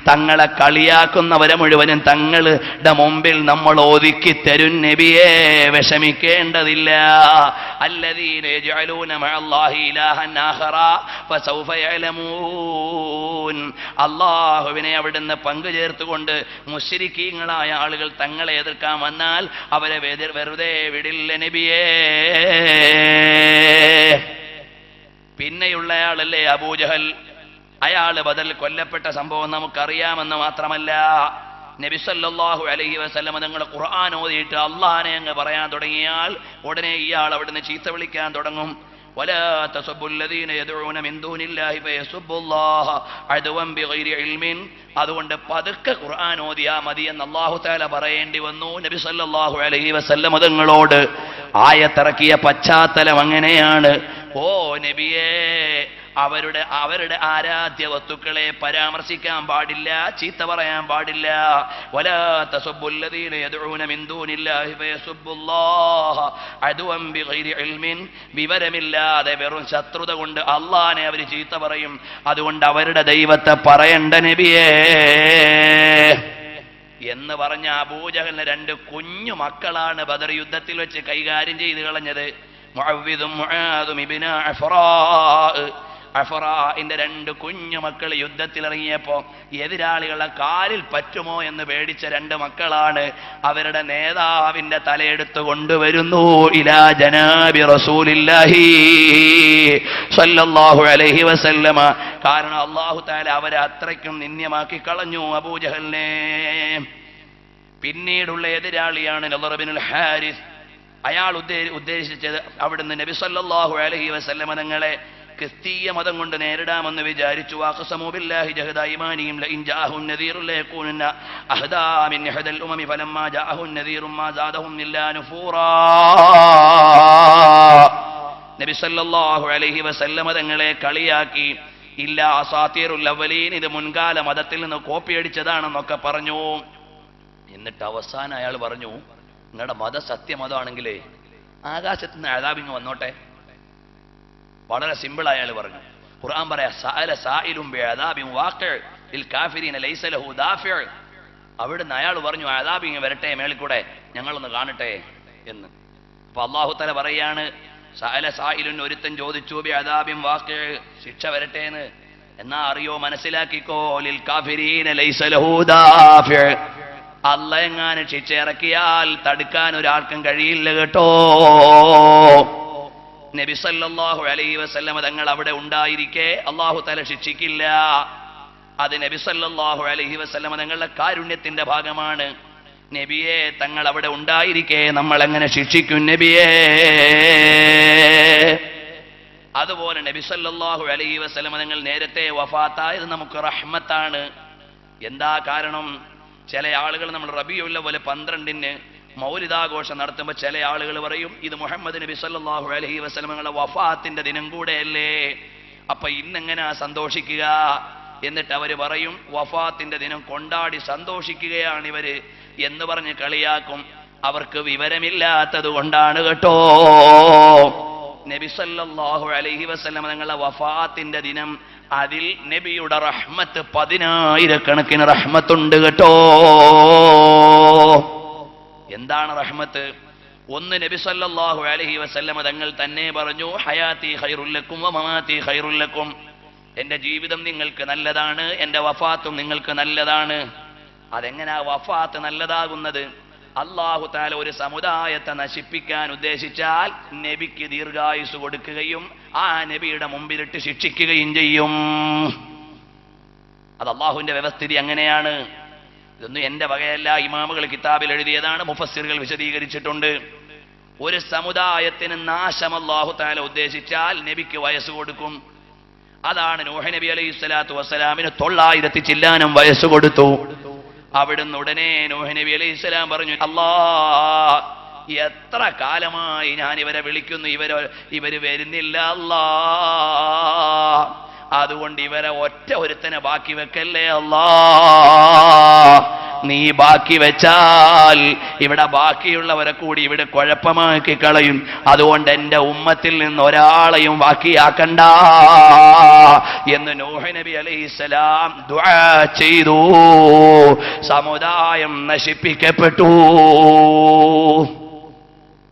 തങ്ങളെ കളിയാക്കുന്നവരെ മുഴുവനും തങ്ങളുടെ മുമ്പിൽ നമ്മൾ ഒതുക്കി തരും നബിയേ, വിഷമിക്കേണ്ടതില്ല. അല്ലദീന യജ്അലൂന മഅല്ലാഹി ഇലാഹൻ ആഖറ ഫസൗഫ യഅലമൂൻ, അല്ലാഹുവിനെ അവിടുന്ന് പങ്കു ചേർത്തുകൊണ്ട് മുശ്രിക്കീങ്ങളായ ആളുകൾ തങ്ങളെ എതിർക്കാൻ വന്നാൽ അവരെ വെറുതെ വിടില്ല നബിയേ. പിന്നെയുള്ളയാളല്ലേ അബൂജഹൽ. അയാള് ബദൽ കൊല്ലപ്പെട്ട സംഭവം നമുക്കറിയാമെന്ന് മാത്രമല്ല, നബി സല്ലല്ലാഹു അലൈഹി വസല്ലം തങ്ങൾ ഖുർആൻ ഓതിയിട്ട് അള്ളാഹനെ അങ്ങ് പറയാൻ തുടങ്ങിയാൽ ഉടനെ ഇയാൾ അവിടുന്ന് ചീത്ത വിളിക്കാൻ തുടങ്ങും. വലാ തസബ്ബുല്ലദീന യദ്ഊന മിൻ ദൂനില്ലാഹി ഫയസുബ്ബുല്ലാഹ അദ്വൻ ബിഗൈരി ഇൽമിൻ, അതുകൊണ്ട് പതുക്കെ ഖുർആൻ ഓതിയാ മതി എന്ന് അല്ലാഹു തആല പറയേണ്ടി വന്നു നബി സല്ലല്ലാഹു അലൈഹി വസല്ലം തങ്ങളോട്. ആയത്തിറക്കിയ പശ്ചാത്തലം അങ്ങനെയാണ്. ഓ നബിയേ, അവരുടെ ആരാധ്യ വസ്തുക്കളെ പരാമർശിക്കാൻ പാടില്ല, ചീത്ത പറയാൻ പാടില്ല. വലാ തസബ്ബുല്ലദീന യദ്ഊന മിൻ ദൂനില്ലാഹി ഫയസുബ്ബുല്ലാഹ അദ്വൻ ബിഗൈരി ഇൽമിൻ, വിവരമില്ലാതെ വെറും ശത്രുത കൊണ്ട് അല്ലാഹനെ അവർ ചീത്ത പറയും. അതുകൊണ്ട് അവരുടെ ദൈവത്തെ പറയണ്ട നബിയേ എന്ന് പറഞ്ഞ അബൂജഹലിന് 2 കുഞ്ഞു മക്കളാണ് ബദർ യുദ്ധത്തിൽ വെച്ച് കൈകാര്യം ചെയ്ത് കളഞ്ഞത്. മുഅവ്വിദും മുആദും ഇബ്നു അഫറാഇന്റെ 2 കുഞ്ഞു മക്കൾ യുദ്ധത്തിലിറങ്ങിയപ്പോ എതിരാളികളെ കാലിൽ പറ്റുമോ എന്ന് പേടിച്ച 2 മക്കളാണ്. അവരുടെ നേതാവിന്റെ തലയെടുത്ത് കൊണ്ടുവരുന്നു ഇലാ ജനാബി റസൂലില്ലാഹി സല്ലല്ലാഹു അലൈഹി വസല്ലമ. കാരണം അല്ലാഹു തആല അവരെ അത്രയ്ക്കും നിന്ദ്യമാക്കി കളഞ്ഞു അബൂജഹലിനെ. പിന്നീടുള്ള എതിരാളിയാണ് നളർ ഇബ്നുൽ ഹാരിസ്. അയാൾ ഉദ്ദേശിച്ചത് അവിടുന്ന് നബി സല്ലല്ലാഹു അലൈഹി വസല്ലമ തങ്ങളെ ക്രിസ്തീയ മതം കൊണ്ട് നേരിടാമെന്ന് വിചാരിച്ചു. വഖസമു ബില്ലാഹി ജഹദ ഈമാനിഹിം ലഇൻ ജാഅഹും നദീറുൻ ലയകൂനന്ന അഹദാ മിൻ ഇഹദൽ ഉമമി ഫലമ്മാ ജാഅഹും നദീറുൻ മാ സാദഹും ഇല്ലാ നുഫൂറാ. നബി സല്ലല്ലാഹു അലൈഹി വസല്ലമ തങ്ങളെ കളിയാക്കി. ഇല്ല അസാതീറുൽ അവലീൻ, ഇത് മുൻകാല മതത്തിൽ നിന്ന് കോപ്പി അടിച്ചതാണെന്നൊക്കെ പറഞ്ഞു. എന്നിട്ട് അവസാനം അയാൾ പറഞ്ഞു, നിങ്ങളുടെ മത സത്യമതമാണെങ്കിലേ ആകാശത്ത് നിന്ന് അദാബിങ് വന്നോട്ടെ. വളരെ സിമ്പിൾ അയാൾ പറഞ്ഞു. ഖുർആൻ പറയാ സഅല സായിലും ബിഅദാബിൻ വാഖിഅ ലിൽ കാഫിരീന ലൈസ ലഹു ദാഫിഅ. അവിടുന്ന് അയാൾ പറഞ്ഞു അദാബിങ് വരട്ടെ, മേളിൽ കൂടെ ഞങ്ങളൊന്ന് കാണട്ടെ എന്ന്. അപ്പൊ അല്ലാഹു തആല പറയാണ് സഅല സായിലുൻ, ഒരുത്തൻ ചോദിച്ചു ബിഅദാബിൻ വാഖിഅ, ശിക്ഷ വരട്ടെ എന്ന്. എന്നാ അറിയോ, മനസ്സിലാക്കിക്കോ, ലിൽ കാഫിരീന ലൈസ ലഹു ദാഫിഅ, അല്ലാഹ് എങ്ങാനും ശിക്ഷ ഇറക്കിയാൽ തടുക്കാൻ ഒരാൾക്കും കഴിയില്ല കേട്ടോ. നബി സല്ലല്ലാഹു അലൈഹി വസല്ലമ തങ്ങൾ അവിടെ ഉണ്ടായിരിക്കെ അല്ലാഹു തആല ശിക്ഷിക്കില്ല. അത് നബി സല്ലല്ലാഹു അലൈഹി വസല്ലമ തങ്ങളുടെ കാരുണ്യത്തിന്റെ ഭാഗമാണ്. നബിയെ തങ്ങൾ അവിടെ ഉണ്ടായിരിക്കെ നമ്മൾ എങ്ങനെ ശിക്ഷിക്കും നബിയെ? അതുപോലെ നബി സല്ലല്ലാഹു അലൈഹി വസല്ലമ തങ്ങൾ നേരത്തെ വഫാത്തായത് നമുക്ക് റഹ്മത്താണ്. എന്താ കാരണം? ചില ആളുകൾ നമ്മൾ റബീഉൽ അവ്വൽ 12-ന് മൗലിദാഘോഷം നടത്തുമ്പോൾ ചില ആളുകൾ പറയും ഇത് മുഹമ്മദ് നബി സല്ലല്ലാഹു അലൈഹി വസല്ലമയുടെ വഫാത്തിന്റെ ദിനം കൂടെയല്ലേ, അപ്പൊ ഇന്നെങ്ങനാ സന്തോഷിക്കുക? എന്നിട്ട് അവര് പറയും വഫാത്തിന്റെ ദിനം കൊണ്ടാടി സന്തോഷിക്കുകയാണ് ഇവര് എന്ന് പറഞ്ഞ് കളിയാക്കും. അവർക്ക് വിവരമില്ലാത്തത് കൊണ്ടാണ് കേട്ടോ. നബി സല്ലല്ലാഹു അലൈഹി വസല്ലം തങ്ങളുടെ വഫാത്തിന്റെ ദിനം, അതിൽ നബിയുടെ റഹ്മത്ത് 10,000 റഹ്മത്തുണ്ട് കേട്ടോ. എന്താണ് റഹ്മത്ത്? ഒന്ന്, നബി സല്ലല്ലാഹു അലൈഹി വസല്ലം തങ്ങൾ തന്നെ പറഞ്ഞു ഹയാത്തി ഖൈറുൽ ലക്കും വ മമാതി ഖൈറുൽ ലക്കും, എന്റെ ജീവിതം നിങ്ങൾക്ക് നല്ലതാണ്, എന്റെ വഫാത്തും നിങ്ങൾക്ക് നല്ലതാണ്. അതെങ്ങനാ വഫാത്ത് നല്ലതാകുന്നത്? അല്ലാഹു തആല ഒരു സമുദായത്തെ നശിപ്പിക്കാൻ ഉദ്ദേശിച്ചാൽ നബിക്ക് ദീർഘായുസ് കൊടുക്കുകയും ആ നബിയുടെ മുമ്പിലിട്ട് ശിക്ഷിക്കുകയും ചെയ്യും. അത് അല്ലാഹുവിന്റെ വ്യവസ്ഥിതി അങ്ങനെയാണ്. ഇതൊന്നും എന്റെ വകയല്ല, ഇമാമുകൾ കിതാബിൽ എഴുതിയതാണ്, മുഫസ്സിറുകൾ വിശദീകരിച്ചിട്ടുണ്ട്. ഒരു സമുദായത്തിന് നാശം അല്ലാഹു തആല ഉദ്ദേശിച്ചാൽ നബിക്ക് വയസ്സ് കൊടുക്കും. അതാണ് നൂഹ് നബി അലൈഹി സ്വലാത്തു വസ്സലാമിന് 900 ചില്ലാനം വയസ്സ് കൊടുത്തു. അവിടുന്ന് ഉടനെ നൂഹ് നബി അലൈഹി സ്വലാം പറഞ്ഞു, അല്ലാ എത്ര കാലമായി ഞാൻ ഇവരെ വിളിക്കുന്നു, ഇവര് വരുന്നില്ല അല്ലാ, അതുകൊണ്ട് ഇവരെ ഒറ്റ ഒരുത്തനെ ബാക്കി വെക്കല്ലേ അല്ലാ. നീ ബാക്കി വെച്ചാൽ ഇവിടെ ബാക്കിയുള്ളവരെ കൂടി ഇവിടെ കുഴപ്പമാക്കി കളയും. അതുകൊണ്ട് എന്റെ ഉമ്മത്തിൽ നിന്ന് ഒരാളെയും ബാക്കിയാക്കണ്ട എന്ന് നൂഹ് നബി അലൈഹിസ്സലാം ദുആ ചെയ്തു. സമുദായം നശിപ്പിക്കപ്പെട്ടു.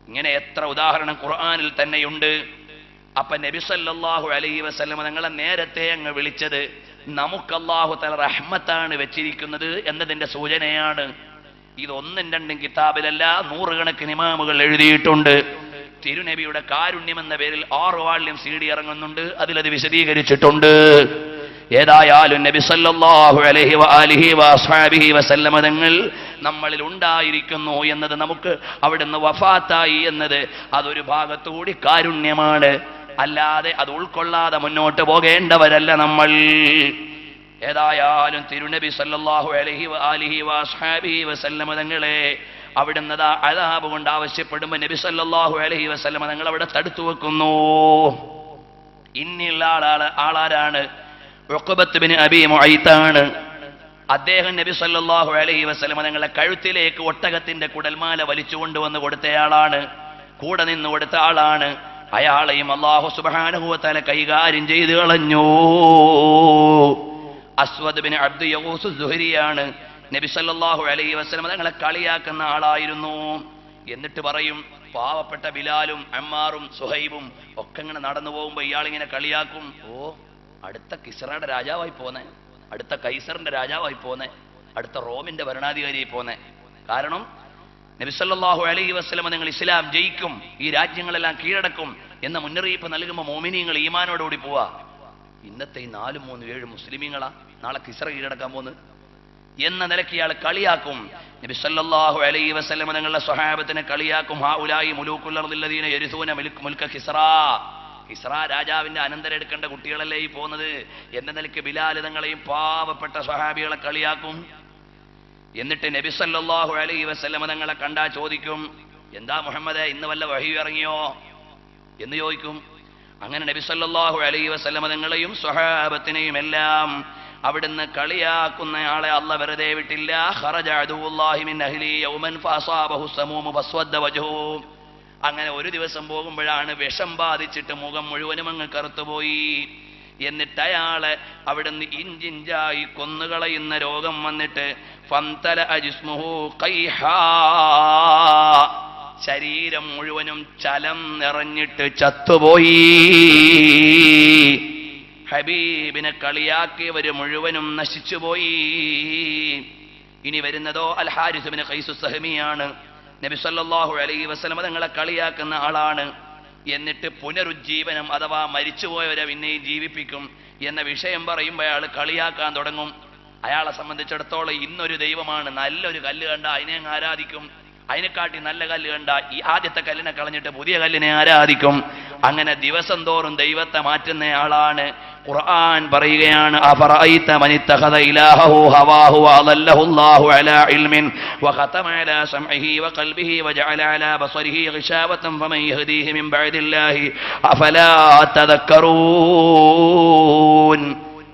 ഇങ്ങനെ എത്ര ഉദാഹരണം ഖുർആനിൽ തന്നെയുണ്ട്. അപ്പൊ നബി സല്ലല്ലാഹു അലൈഹി വസല്ലം തങ്ങളെ നേരത്തെ അങ്ങ് വിളിച്ചത് നമുക്ക് അല്ലാഹു തആല റഹ്മത്താണ് വെച്ചിരിക്കുന്നത് എന്നതിന്റെ സൂചനയാണ്. ഇതൊന്നും രണ്ടും കിതാബിലല്ല, നൂറുകണക്കിന് ഇമാമുകൾ എഴുതിയിട്ടുണ്ട്. തിരുനബിയുടെ കാരുണ്യം എന്ന പേരിൽ 6 വാള്യം CD ഇറങ്ങുന്നുണ്ട്, അതിലത് വിശദീകരിച്ചിട്ടുണ്ട്. ഏതായാലും നബി സല്ലല്ലാഹു അലൈഹി വആലിഹി വഅസ്ഹാബിഹി വസല്ലമ തങ്ങൾ നമ്മളിൽ ഉണ്ടായിരിക്കുന്നു എന്നത്, നമുക്ക് അവിടുന്ന് വഫാത്തായി എന്നത് അതൊരു ഭാഗത്തുകൂടി കാരുണ്യമാണ്. അല്ലാതെ അത് ഉൾക്കൊള്ളാതെ മുന്നോട്ട് പോകേണ്ടവരല്ല നമ്മൾ. ഏതായാലും തിരുനബി സല്ലല്ലാഹു അലൈഹി വആലിഹി വഅസ്ഹാബിഹി വസല്ലമ തങ്ങളെ അവിടുന്ന് അദാബ് കൊണ്ട് ആവശ്യപ്പെടുമ്പോൾ നബി സല്ലല്ലാഹു അലൈഹി വസല്ലമ തങ്ങൾ അവിടെ തടുത്തു വെക്കുന്നു. ഇന്നിയുള്ള ആളാരാണ്? ഉഖബത്ത് ബിൻ അബീ മുഅയ്താണ്. അദ്ദേഹം നബി സല്ലല്ലാഹു അലൈഹി വസല്ലമ തങ്ങളെ കഴുത്തിലേക്ക് ഒട്ടകത്തിന്റെ കുടൽമാല വലിച്ചു കൊണ്ടുവന്ന് കൊടുത്തയാളാണ്, കൂടെ നിന്ന് കൊടുത്ത ആളാണ്. അയാളെയും അല്ലാഹു സുബ്ഹാനഹു വ തആല കൈകാര്യം ചെയ്തു കളഞ്ഞു. അസ്വദ് ബിൻ അബ്ദു യഗൂസ് സുഹരിയാണ്. നബി സല്ലല്ലാഹു അലൈഹി വസല്ലമ തങ്ങളെ കളിയാക്കുന്ന ആളായിരുന്നു. എന്നിട്ട് പറയും, പാവപ്പെട്ട ബിലാലും അമ്മാറും സുഹൈബും ഒക്കെ ഇങ്ങനെ നടന്നു പോകുമ്പോ ഇയാളിങ്ങനെ കളിയാക്കും, ഓ അടുത്ത കിസ്റയുടെ രാജാവായി പോന്നെ, അടുത്ത കൈസറിന്റെ രാജാവായി പോന്നെ, അടുത്ത റോമിന്റെ ഭരണാധികാരിയായി പോന്നെ. കാരണം നബി സല്ലല്ലാഹു അലൈഹി വസല്ലമ നിങ്ങൾ ഇസ്ലാം ജയിക്കും, ഈ രാജ്യങ്ങളെല്ലാം കീഴടക്കും എന്ന മുന്നറിയിപ്പ് നൽകുമ്പോൾ മോമിനീങ്ങൾ ഈമാനോടുകൂടി പോവാ. ഇന്നത്തെ ഈ 4, 3, 7 മുസ്ലിമീങ്ങളാ നാളെ കിസ്റ കീഴടക്കാൻ പോകുന്നത് എന്ന നിലയ്ക്ക് ഇയാൾ കളിയാക്കും. നബി സല്ലല്ലാഹു അലൈഹി വസല്ലമ തങ്ങളുടെ സ്വഹാബത്തിനെ കളിയാക്കും. ഹൗലായി മുലൂകുൽ അർദില്ലദീന യരിസൂന മുൽക കിസ്റാ, കിസ്റ രാജാവിന്റെ അനന്തരം എടുക്കേണ്ട കുട്ടികളല്ലേ ഈ പോകുന്നത് എന്ന നിലയ്ക്ക് ബിലാൽ തങ്ങളെയും പാവപ്പെട്ട സ്വഹാബികളെ കളിയാക്കും. എന്നിട്ട് നബി സല്ലല്ലാഹു അലൈഹി വസല്ലമ തങ്ങളെ കണ്ടാ ചോദിക്കും, എന്താ മുഹമ്മദേ ഇന്ന് വല്ല വഹി ഇറങ്ങിയോ എന്ന് ചോദിക്കും. അങ്ങനെ നബി സല്ലല്ലാഹു അലൈഹി വസല്ലമ തങ്ങളെയും സ്വഹാബത്തിനെയും എല്ലാം അവിടുന്ന് കളിയാക്കുന്നയാളെ അല്ലാഹ് വെറുതെ വിട്ടില്ല. ഖറജ അദുവുല്ലാഹി മിൻ അഹ്ലി യൗമൻ ഫഅസാബഹു സമൂമു ഫസ്വദ്ദ വജ്ഹു. അങ്ങനെ ഒരു ദിവസം പോകുമ്പോഴാണ് വിഷം ബാധിച്ചിട്ട് മുഖം മുഴുവനും അങ്ങ് കറുത്തുപോയി. എന്നിട്ട് അയാളെ അവിടുന്ന് ഇഞ്ചിഞ്ചായി കൊന്നുകളയുന്ന രോഗം വന്നിട്ട് ഫന്തല അജിസ്മുഹു ഖൈഹാ, ശരീരം മുഴുവനും ചലം നിറഞ്ഞിട്ട് ചത്തുപോയി. ഹബീബിനെ കളിയാക്കിയവര് മുഴുവനും നശിച്ചുപോയി. ഇനി വരുന്നതോ അൽ ഹാരിസ് ബിൻ ഖൈസ് സഹമിയാണ്. നബി സല്ലല്ലാഹു അലൈഹി വസല്ലം തങ്ങളെ കളിയാക്കുന്ന ആളാണ്. എന്നിട്ട് പുനരുജ്ജീവനം അഥവാ മരിച്ചുപോയവരെ പിന്നെയും ജീവിപ്പിക്കും എന്ന വിഷയം പറയുമ്പോൾ അയാൾ കളിയാക്കാൻ തുടങ്ങും. അയാളെ സംബന്ധിച്ചിടത്തോളം ഇന്നൊരു ദൈവമാണ്, നല്ലൊരു കല്ല് കണ്ട അതിനെ ആരാധിക്കും, അതിനെക്കാട്ടി നല്ല കല്ല് കണ്ട ഈ ആദ്യത്തെ കല്ലിനെ കളഞ്ഞിട്ട് പുതിയ കല്ലിനെ ആരാധിക്കും. അങ്ങനെ ദിവസം തോറും ദൈവത്തെ മാറ്റുന്ന ആളാണ്. ഖുർആൻ പറയുകയാണ്, അഫറഅയ്ത മൻ ഇത്തഖദ ഇലാഹു ഹവാഹു വഅദല്ലഹു അല്ലാഹു അലാ ഇൽമിൻ വഖതമ അലാ സമഇഹി വഖൽബിഹി വജഅല അലാ ബസരിഹി ഗിശാവതൻ ഫമൻ യഹ്ദീഹി മിൻ ബഅദില്ലാഹി അഫലാ തദക്കറൂൻ.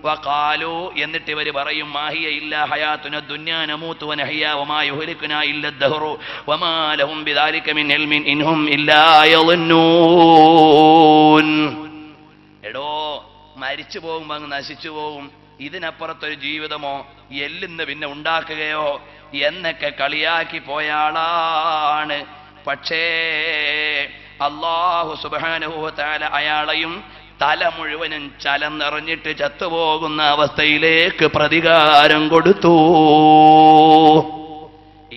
വഖാലു, എന്നിട്ട് ഇവർ പറയും, മാഹിയ ഇല്ലാ ഹയാതുന ദുനിയാ നമൂതു വനഹ്യ വമാ യുഹ്ലികുനാ ഇല്ലാ ദഹ്റു വമാ ലഹും ബിദാലിക മിൻ ഇൽമിൻ ഇൻഹും ഇല്ലാ യളന്നൂൻ. എടോ, മരിച്ചു പോകുമ്പോൾ അങ്ങ് നശിച്ചു പോകും, ഇതിനപ്പുറത്തൊരു ജീവിതമോ എല്ലിന്ന് പിന്നെ ഉണ്ടാക്കുകയോ എന്നൊക്കെ കളിയാക്കി പോയാളാണ്. പക്ഷേ അല്ലാഹു സുബ്ഹാനഹു വ തആല അയാളെയും തല മുഴുവനും ചലം നിറഞ്ഞിട്ട് ചത്തുപോകുന്ന അവസ്ഥയിലേക്ക് പ്രതികാരം കൊടുത്തു.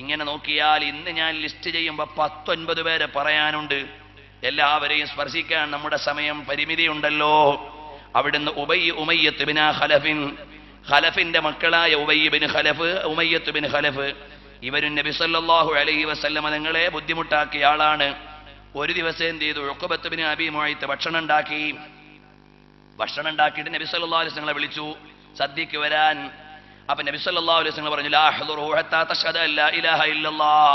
ഇങ്ങനെ നോക്കിയാൽ ഇന്ന് ഞാൻ ലിസ്റ്റ് ചെയ്യുമ്പോൾ 19 പേരെ പറയാനുണ്ട്. എല്ലാവരെയും സ്പർശിക്കാൻ നമ്മുടെ സമയം പരിമിതിയുണ്ടല്ലോ. അവിടുന്ന് ഉമയ്യത്ത് ബിൻ ഖലഫിന്റെ മക്കളായ ഉമയ്യത്ത് ബിൻ ഖലഫ് ഇവരും നബി സല്ലല്ലാഹു അലൈഹി വസല്ലമ തങ്ങളെ ബുദ്ധിമുട്ടാക്കിയ ആളാണ്. ഒരു ദിവസം എന്ത് ചെയ്തു, ഉഖബത്ത് ബിൻ അബീ മുഅയ്ത്ത് ഭക്ഷണം ഉണ്ടാക്കിയിട്ട് നബി സല്ലല്ലാഹു അലൈഹി വസല്ലം വിളിച്ചു സദ്യക്ക് വരാൻ. അപ്പൊ നബി സല്ലല്ലാഹു അലൈഹി വസല്ലം പറഞ്ഞു, ലാ ഹദുറു ഹത്താ തശ്ഹദ അല്ലാ ഇലാഹ ഇല്ലല്ലാഹ്,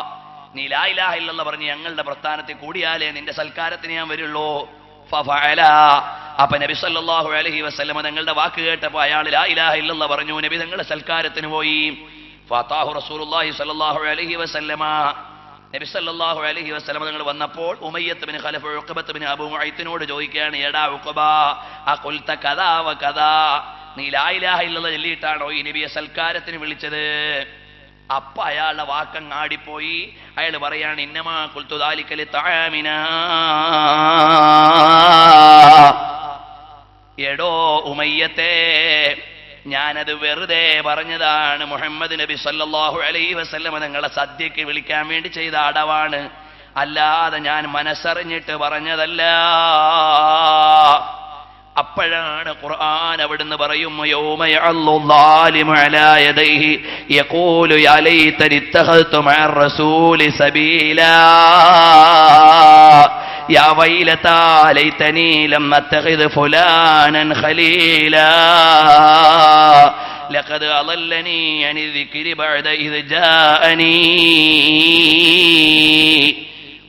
നീ ലാ ഇലാഹ ഇല്ലല്ലാഹ് പറഞ്ഞ് ഞങ്ങളുടെ പ്രസ്ഥാനത്തിൽ കൂടിയാലേ നിന്റെ സൽക്കാരത്തിന് ഞാൻ വരുള്ളൂ. ഫഫഅല, അപ്പൊ നബി സല്ലല്ലാഹു അലൈഹി വസല്ലം തങ്ങളുടെ വാക്ക് കേട്ടപ്പോൾ അയാൾ ലാ ഇലാഹ ഇല്ലല്ലാഹ് പറഞ്ഞു. നബി തങ്ങളുടെ സൽക്കാരത്തിന് പോയി. ഫാതാഹു റസൂലുള്ളാഹി സ്വല്ലല്ലാഹു അലൈഹി വസല്ലമ, നബി സല്ലല്ലാഹു അലൈഹി വസല്ലമ തങ്ങൾ വന്നപ്പോൾ ഉമയ്യത്ത് ബിൻ ഖലഫ് ഉഖബത്ത് ബിൻ അബൂ മുഅയ്ത്തിനോട് ചോദിക്കുകയാണ്, എടാ ഉഖബ, അഖുൽത കദാ വ കദാ, നീ ലാ ഇലാഹ ഇല്ലല്ലാഹ് ചൊല്ലിയിട്ടാണോ ഈ നബിയെ സൽക്കാരത്തിന് വിളിച്ചത്? അപ്പ അയാളുടെ വാക്കങ്ങാടിപ്പോയി. അയാൾ പറയാണ്, ഇന്നമാ ഖുൽതു ദാലിക ലിതആമിനാ, എടോ ഉമയ്യത്തെ, ഞാനത് വെറുതെ പറഞ്ഞതാണ്. മുഹമ്മദ് നബി സല്ലല്ലാഹു അലൈഹി വസല്ലമ തങ്ങളെ സദ്യക്ക് വിളിക്കാൻ വേണ്ടി ചെയ്ത അടവാണ്, അല്ലാതെ ഞാൻ മനസ്സറിഞ്ഞിട്ട് പറഞ്ഞതല്ല. അപ്പോഴാണ് ഖുർആൻ അവിടുന്ന് പറയും, യൗമ യഅല്ലു ളാലിമു അലാ യദൈഹി യഖൂലു യാ ലൈതനി ഇത്തഖൽതു മഅർ റസൂലി സബീലാ യാ വൈലതാ ലൈതനി ലം അത്തഖിദ് ഫുലാനൻ ഖലീലാ ലഖദ് അളല്ലനി അനി ദിക്രി ബഅദ ഇദ് ജാഅനി.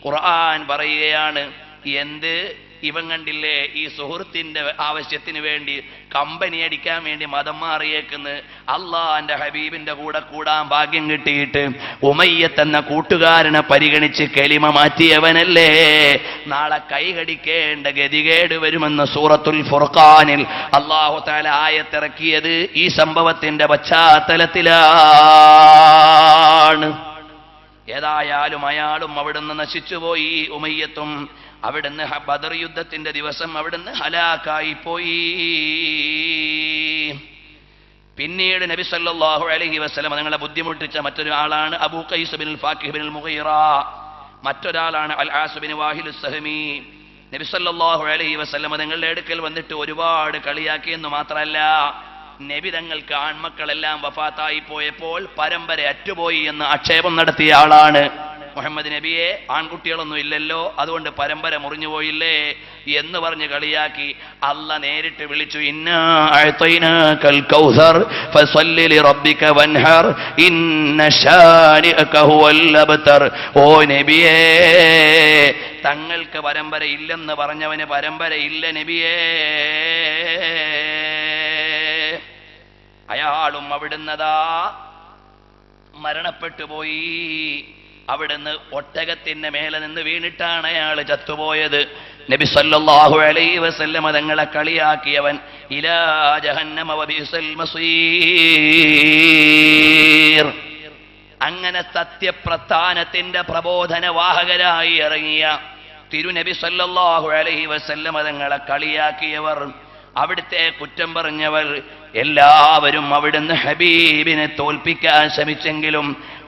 ഖുർആൻ പറയുകയാണ്, എന്ത് ഇവൻ കണ്ടില്ലേ, ഈ സുഹൃത്തിന്റെ ആവശ്യത്തിന് വേണ്ടി കമ്പനി അടിക്കാൻ വേണ്ടി മതം മാറിയേക്കുന്നു. അള്ളാന്റെ ഹബീബിന്റെ കൂടെ കൂടാൻ ഭാഗ്യം കിട്ടിയിട്ട് ഉമയ്യത്ത് എന്ന കൂട്ടുകാരനെ പരിഗണിച്ച് കലിമ മാറ്റിയവനല്ലേ, നാളെ കൈകടിക്കേണ്ട ഗതികേട് വരുമെന്ന് സൂറത്തുൽ ഫുർഖാനിൽ അല്ലാഹു തആല ആയത്തിറക്കിയത് ഈ സംഭവത്തിന്റെ പശ്ചാത്തലത്തിലാണ്. ഏതായാലും അയാളും അവിടുന്ന് നശിച്ചുപോയി. ഉമയ്യത്തും അവിടുന്ന് ബദർ യുദ്ധത്തിന്റെ ദിവസം അവിടുന്ന് ഹലാക്കായി പോയി. പിന്നീട് നബി സല്ലല്ലാഹു അലൈഹി വസല്ലം നിങ്ങളെ ബുദ്ധിമുട്ടിച്ച മറ്റൊരാളാണ് അബൂ ഖൈസ് ബിൻ ഫാക്കിഹ് ബിൻ മുഗീറ, മറ്റൊരാളാണ് അൽ ആസ് ബിൻ വാഹിൽ സഹമി. നബി സല്ലല്ലാഹു അലൈഹി വസല്ലം നിങ്ങളുടെ അടുക്കൽ വന്നിട്ട് ഒരുപാട് കളിയാക്കിയെന്ന് മാത്രമല്ല, നബി തങ്ങൾക്ക് ആൺമക്കളെല്ലാം വഫാത്തായി പോയപ്പോൾ പരമ്പര അറ്റുപോയി എന്ന് ആക്ഷേപം നടത്തിയ ആളാണ്. മുഹമ്മദ് നബിയെ, ആൺകുട്ടികളൊന്നും ഇല്ലല്ലോ, അതുകൊണ്ട് പരമ്പര മുറിഞ്ഞുപോയില്ലേ എന്ന് പറഞ്ഞ് കളിയാക്കി. അല്ല നേരിട്ട് വിളിച്ചു, ഇന്നാ അഅ്തൈനാകൽ കൗസർ ഫസല്ലി ലിറബ്ബിക വൻഹർ ഇന്ന ശാനിഅക ഹുവൽ അബ്തർ. ഓ നബിയേ, തങ്ങൾക്ക് പരമ്പര ഇല്ലെന്ന് പറഞ്ഞവന് പരമ്പര ഇല്ല നബിയേ. അയാളും അവിടുന്നതാ മരണപ്പെട്ടു പോയി. അവിടുന്ന് ഒട്ടകത്തിന്റെ മേലെ നിന്ന് വീണിട്ടാണ് അയാൾ ചത്തുപോയത്. നബി സല്ലല്ലാഹു അലൈഹി വസല്ലം തങ്ങളെ കളിയാക്കിയവൻ ഇലാ ജഹന്നമ വബിസൽ മസീർ. അങ്ങനെ സത്യപ്രസ്ഥാനത്തിന്റെ പ്രബോധനവാഹകരായി ഇറങ്ങിയ തിരുനബി സല്ലല്ലാഹു അലൈഹി വസല്ലം തങ്ങളെ കളിയാക്കിയവർ, അവിടുത്തെ കുറ്റം പറഞ്ഞവർ എല്ലാവരും അവിടുന്ന് ഹബീബിനെ തോൽപ്പിക്കാൻ ശ്രമിച്ചെങ്കിലും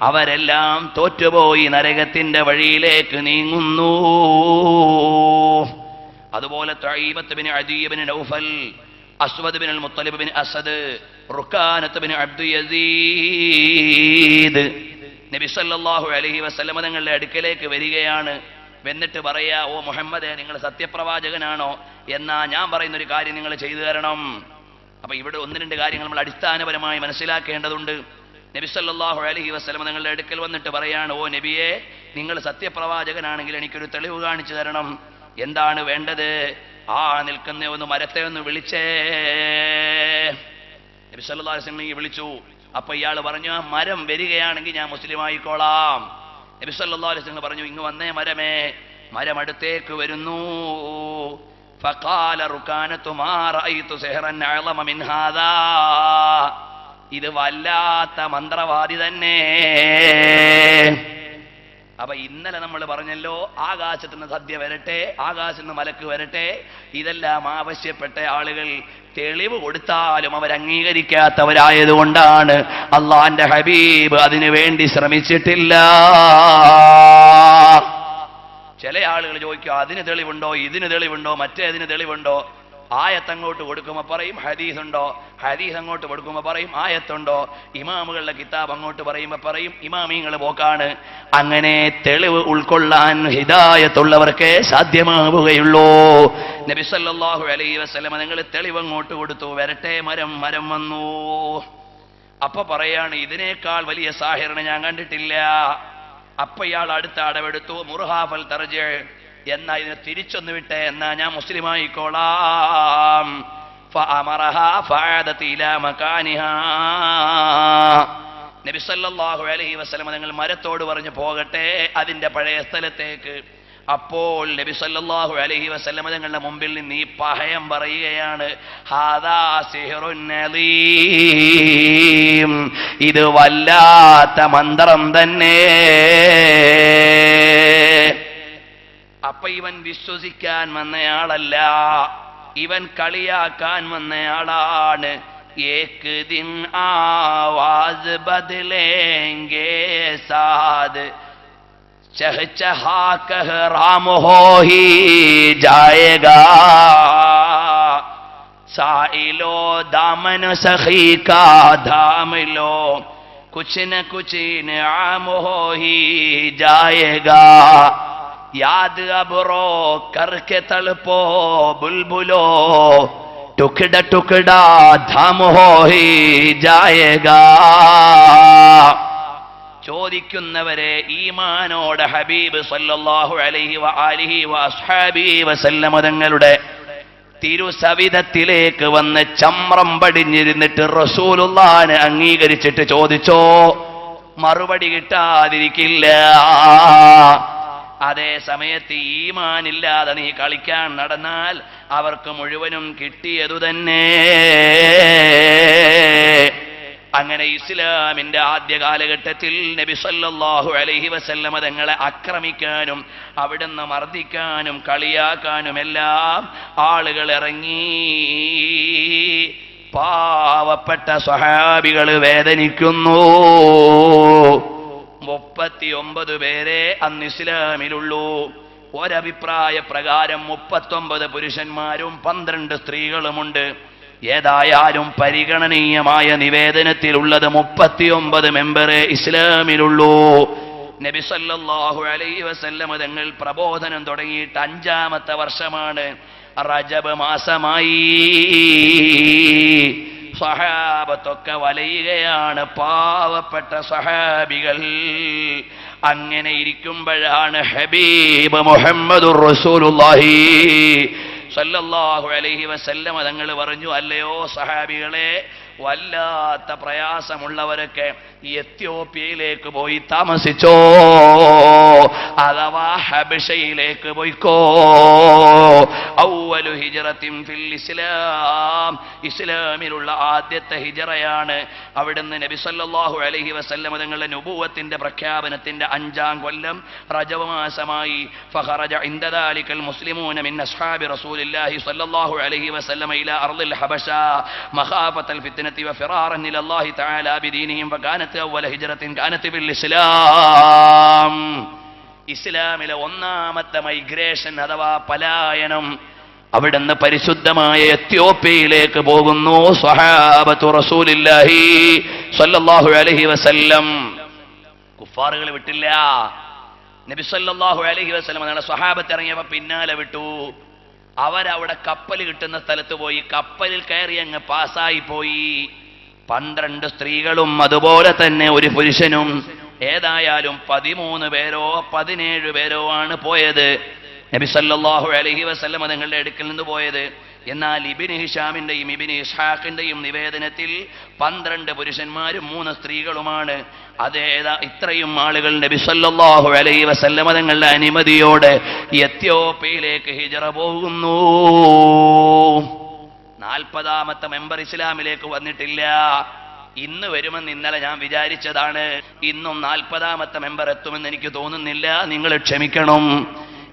അവരെല്ലാം തോറ്റുപോയി നരകത്തിന്റെ വഴിയിലേക്ക് നീങ്ങുന്നു. അതുപോലെ തഈബത്ത് ബിൻ അദീ ബിൻ നൗഫൽ, അസ്വദ് ബിൻ മുത്തലിബ് ബിൻ അസദ്, റുക്കാനത്ത് ബിൻ അബ്ദു യസീദ് നബി സല്ലല്ലാഹു അലൈഹി വസല്ലം തങ്ങളുടെ അടുക്കലേക്ക് വരികയാണ്. എന്നിട്ട് പറയാ, ഓ മുഹമ്മദേ, നിങ്ങൾ സത്യപ്രവാചകനാണോ? എന്നാ ഞാൻ പറയുന്നൊരു കാര്യം നിങ്ങൾ ചെയ്തു തരണം. അപ്പൊ ഇവിടെ ഒന്ന് രണ്ട് കാര്യങ്ങൾ നമ്മൾ അടിസ്ഥാനപരമായി മനസ്സിലാക്കേണ്ടതുണ്ട്. നബി സല്ലല്ലാഹു അലൈഹി വസല്ലം നിങ്ങളുടെ അടുക്കൽ വന്നിട്ട് പറയാണ്, ഓ നബിയെ, നിങ്ങൾ സത്യപ്രവാചകനാണെങ്കിൽ എനിക്കൊരു തെളിവ് കാണിച്ചു തരണം. എന്താണ് വേണ്ടത്? ആ നിൽക്കുന്ന ഒന്ന് മരത്തെ ഒന്ന് വിളിച്ചേ. നബി സല്ലല്ലാഹു അലൈഹി വസല്ലം വിളിച്ചു. അപ്പൊ ഇയാൾ പറഞ്ഞു, ആ മരം വരികയാണെങ്കിൽ ഞാൻ മുസ്ലിം ആയിക്കോളാം. നബി സല്ലല്ലാഹു അലൈഹി വസല്ലം പറഞ്ഞു, ഇങ്ങ് വന്നേ മരമേ. മരം അടുത്തേക്ക് വരുന്നു. ഫഖാല റുകാനതു മാ റഅയ്തു സിഹ്റൻ അഅളമ മിൻ ഹാദാ. ഇത് വല്ലാത്ത മന്ത്രവാദി തന്നെ. അപ്പൊ ഇന്നലെ നമ്മൾ പറഞ്ഞല്ലോ, ആകാശത്ത് നിന്ന് സദ്യ വരട്ടെ, ആകാശത്ത് നിന്ന് മലക്ക് വരട്ടെ, ഇതെല്ലാം ആവശ്യപ്പെട്ട ആളുകൾ തെളിവ് കൊടുത്താലും അവർ അംഗീകരിക്കാത്തവരായതുകൊണ്ടാണ് അള്ളാന്റെ ഹബീബ് അതിനു വേണ്ടി ശ്രമിച്ചിട്ടില്ല. ചില ആളുകൾ ചോദിക്കും, അതിന് തെളിവുണ്ടോ, ഇതിന് തെളിവുണ്ടോ, മറ്റേതിന് തെളിവുണ്ടോ? ആയത്തങ്ങോട്ട് കൊടുക്കുമ്പോൾ പറയും ഹദീസ് ഉണ്ടോ, ഹദീസ് അങ്ങോട്ട് കൊടുക്കുമ്പോൾ പറയും ആയത്തുണ്ടോ, ഇമാമുകളുടെ കിതാബ് അങ്ങോട്ട് പറയുമ്പോൾ പറയും ഇമാമിങ്ങൾ പോക്കാണ്. അങ്ങനെ തെളിവ് ഉൾക്കൊള്ളാൻ ഹിദായത്തുള്ളവർക്കേ സാധ്യമാവുകയുള്ളൂ. നബി സല്ലല്ലാഹു അലൈഹി വസല്ലം നിങ്ങൾ തെളിവ് അങ്ങോട്ട് കൊടുത്തു, വരട്ടെ മരം. മരം വന്നു. അപ്പൊ പറയാണ്, ഇതിനേക്കാൾ വലിയ സാഹിറിനെ ഞാൻ കണ്ടിട്ടില്ല. അപ്പൊ ഇയാൾ അടുത്ത അടവെടുത്തു, മുർഹാഫൽ തർജ്, എന്നാ ഇതിനെ തിരിച്ചൊന്ന് വിട്ടെ, എന്നാ ഞാൻ മുസ്ലിമായിക്കോളാം. നബി സല്ലല്ലാഹു അലൈഹി വസല്ലം തങ്ങൾ മരത്തോട് പറഞ്ഞു പോകട്ടെ അതിന്റെ പഴയ സ്ഥലത്തേക്ക്. അപ്പോൾ നബി സല്ലല്ലാഹു അലൈഹി വസല്ലം തങ്ങളുടെ മുമ്പിൽ നിന്ന് ഈ പഹയം പറയുകയാണ്, ഹാദാ സിഹ്റുൻ അലീം, ഇത് വല്ലാത്ത മന്ത്രം തന്നെ. അപ്പൊ ഇവൻ വിശ്വസിക്കാൻ വന്നയാളല്ല, ഇവൻ കളിയാക്കാൻ വന്നയാളാണ്. ഏക് ദിൻ ആവാസ് ബദലേംഗേ സാദ് ചഹചഹാ കഹ്റാം ഹോ ഹി ജായേഗാ സായിലോ ദാമൻ സഖീ കാ ധാം लो कुछ न कुछ इनाम हो ही जाएगा याद अब रो करके तड़पो बुलबुलो टुकड़ा टुकड़ा धाम हो ही जाएगा. ചോദിക്കുന്നവരെ ഈമാനോടെ ഹബീബ് സല്ലല്ലാഹു അലൈഹി വആലിഹി വഅസ്ഹാബിഹി വസല്ലമ തങ്ങളുടെ തിരുസവിധത്തിലേക്ക് വന്ന് ചമ്രം പടിഞ്ഞിരുന്നിട്ട് റസൂലുള്ളാഹിനെ അംഗീകരിച്ചിട്ട് ചോദിച്ചോ, മറുപടി കിട്ടാതിരിക്കില്ല. അതേ സമയത്ത് ഈമാനില്ലാതെ നീ കളിക്കാൻ നടന്നാൽ അവർക്ക് മുഴുവനും കിട്ടിയതു തന്നെ. അങ്ങനെ ഇസ്ലാമിന്റെ ആദ്യ കാലഘട്ടത്തിൽ നബി സല്ലല്ലാഹു അലൈഹി വസല്ലമ തങ്ങളെ ആക്രമിക്കാനും അവിടുന്ന് മർദ്ദിക്കാനും കളിയാക്കാനും എല്ലാം ആളുകൾ ഇറങ്ങി. പാവപ്പെട്ട സ്വഹാബികൾ വേദനിക്കുന്നു. 39 പേരെ അന്ന് ഇസ്ലാമിലുള്ളൂ. ഒരഭിപ്രായ പ്രകാരം 39 പുരുഷന്മാരും 12 സ്ത്രീകളുമുണ്ട്. ഏതായാലും പരിഗണനീയമായ നിവേദനത്തിലുള്ളത് 39 മെമ്പറേ ഇസ്ലാമിലുള്ളൂ. നബി സല്ലല്ലാഹു അലൈഹി വസല്ലം തങ്ങൾ പ്രബോധനം തുടങ്ങിയിട്ട് 5ാമത്തെ വർഷമാണ്. റജബ് മാസമായി. സഹാബത്തൊക്കെ വലയുകയാണ്, പാവപ്പെട്ട സഹാബികൾ. അങ്ങനെ ഇരിക്കുമ്പോഴാണ് ഹബീബ് മുഹമ്മദുർ റസൂലുള്ളാഹി സല്ലല്ലാഹു അലൈഹി വസല്ലം തങ്ങൾ പറഞ്ഞു, അല്ലയോ സഹാബികളെ, വല്ലാത്ത പ്രയാസമുള്ളവരൊക്കെ എത്യോപ്യയിലേക്ക് പോയി താമസിച്ചോ, അഥവാ ഹബശയിലേക്ക് പോയിക്കോ. ഔവലു ഹിജ്റത്തിൻ ഫിൽ ഇസ്ലാം, ഇസ്ലാമിലുള്ള ആദ്യത്തെ ഹിജ്റയാണ്. അവിടുന്ന് നബി സല്ലല്ലാഹു അലൈഹി വസല്ലം തങ്ങളുടെ നുബുവത്തിന്റെ പ്രഖ്യാപനത്തിന്റെ 5ാം കൊല്ലം റജബ് മാസമായി. ഫഖറജ ഇൻദ ദാലികൽ മുസ്ലിമൂന മിൻ അസ്ഹാബി റസൂലില്ലാഹി സല്ലല്ലാഹു അലൈഹി വസല്ലം ഇലാ അർദിൽ ഹബശ മഖാഫത്തൽ ഫിത്ന وفرارا الى الله تعالى بدينهم فكانت اول هجره كانت بالاسلام. ഇസ്ലാമിലെ 1ാമത്തെ മൈഗ്രേഷൻ അഥവാ പലായനം, അവിടുന്ന് പരിശുദ്ധമായ എത്യോപ്യയിലേക്ക് പോകുന്നു സ്വഹാബത്തു റസൂലില്ലാഹി സ്വല്ലല്ലാഹു അലൈഹി വസല്ലം. കുഫാറുകൾ വിട്ടില്ല. നബി സല്ലല്ലാഹു അലൈഹി വസല്ലം തങ്ങളുടെ സ്വഹാബത്ത് ഇറങ്ങിയപ്പോൾ പിന്നാലെ വിട്ടു. അവരവിടെ കപ്പൽ കിട്ടുന്ന സ്ഥലത്ത് പോയി. കപ്പലിൽ കയറി അങ്ങ് പാസ്സായി പോയി. 12 സ്ത്രീകളും അതുപോലെ തന്നെ ഒരു പുരുഷനും. ഏതായാലും 13 പേരോ 17 പേരോ ആണ് പോയത്. നബി സല്ലല്ലാഹു അലൈഹി വസല്ലം തങ്ങളുടെ അടുക്കൽ നിന്ന് പോയത്. എന്നാൽ ഇബ്നു ഹിഷാമിന്റെയും ഇബ്നു ഇസ്ഹാഖിന്റെയും നിവേദനത്തിൽ 12 പുരുഷന്മാരും 3 സ്ത്രീകളുമാണ്. അതേതാ ഇത്രയും ആളുകൾ നബി സല്ലല്ലാഹു അലൈഹി വസല്ലം തങ്ങളുടെ അനുമതിയോടെ എത്യോപ്യയിലേക്ക് ഹിജ്റ പോകുന്നു. 40ാമത്തെ മെമ്പർ ഇസ്ലാമിലേക്ക് വന്നിട്ടില്ല. ഇന്ന് വരുമെന്ന് ഇന്നലെ ഞാൻ വിചാരിച്ചതാണ്. ഇന്നും 40ാമത്തെ മെമ്പർ എത്തുമെന്ന് എനിക്ക് തോന്നുന്നില്ല. നിങ്ങൾ ക്ഷമിക്കണം.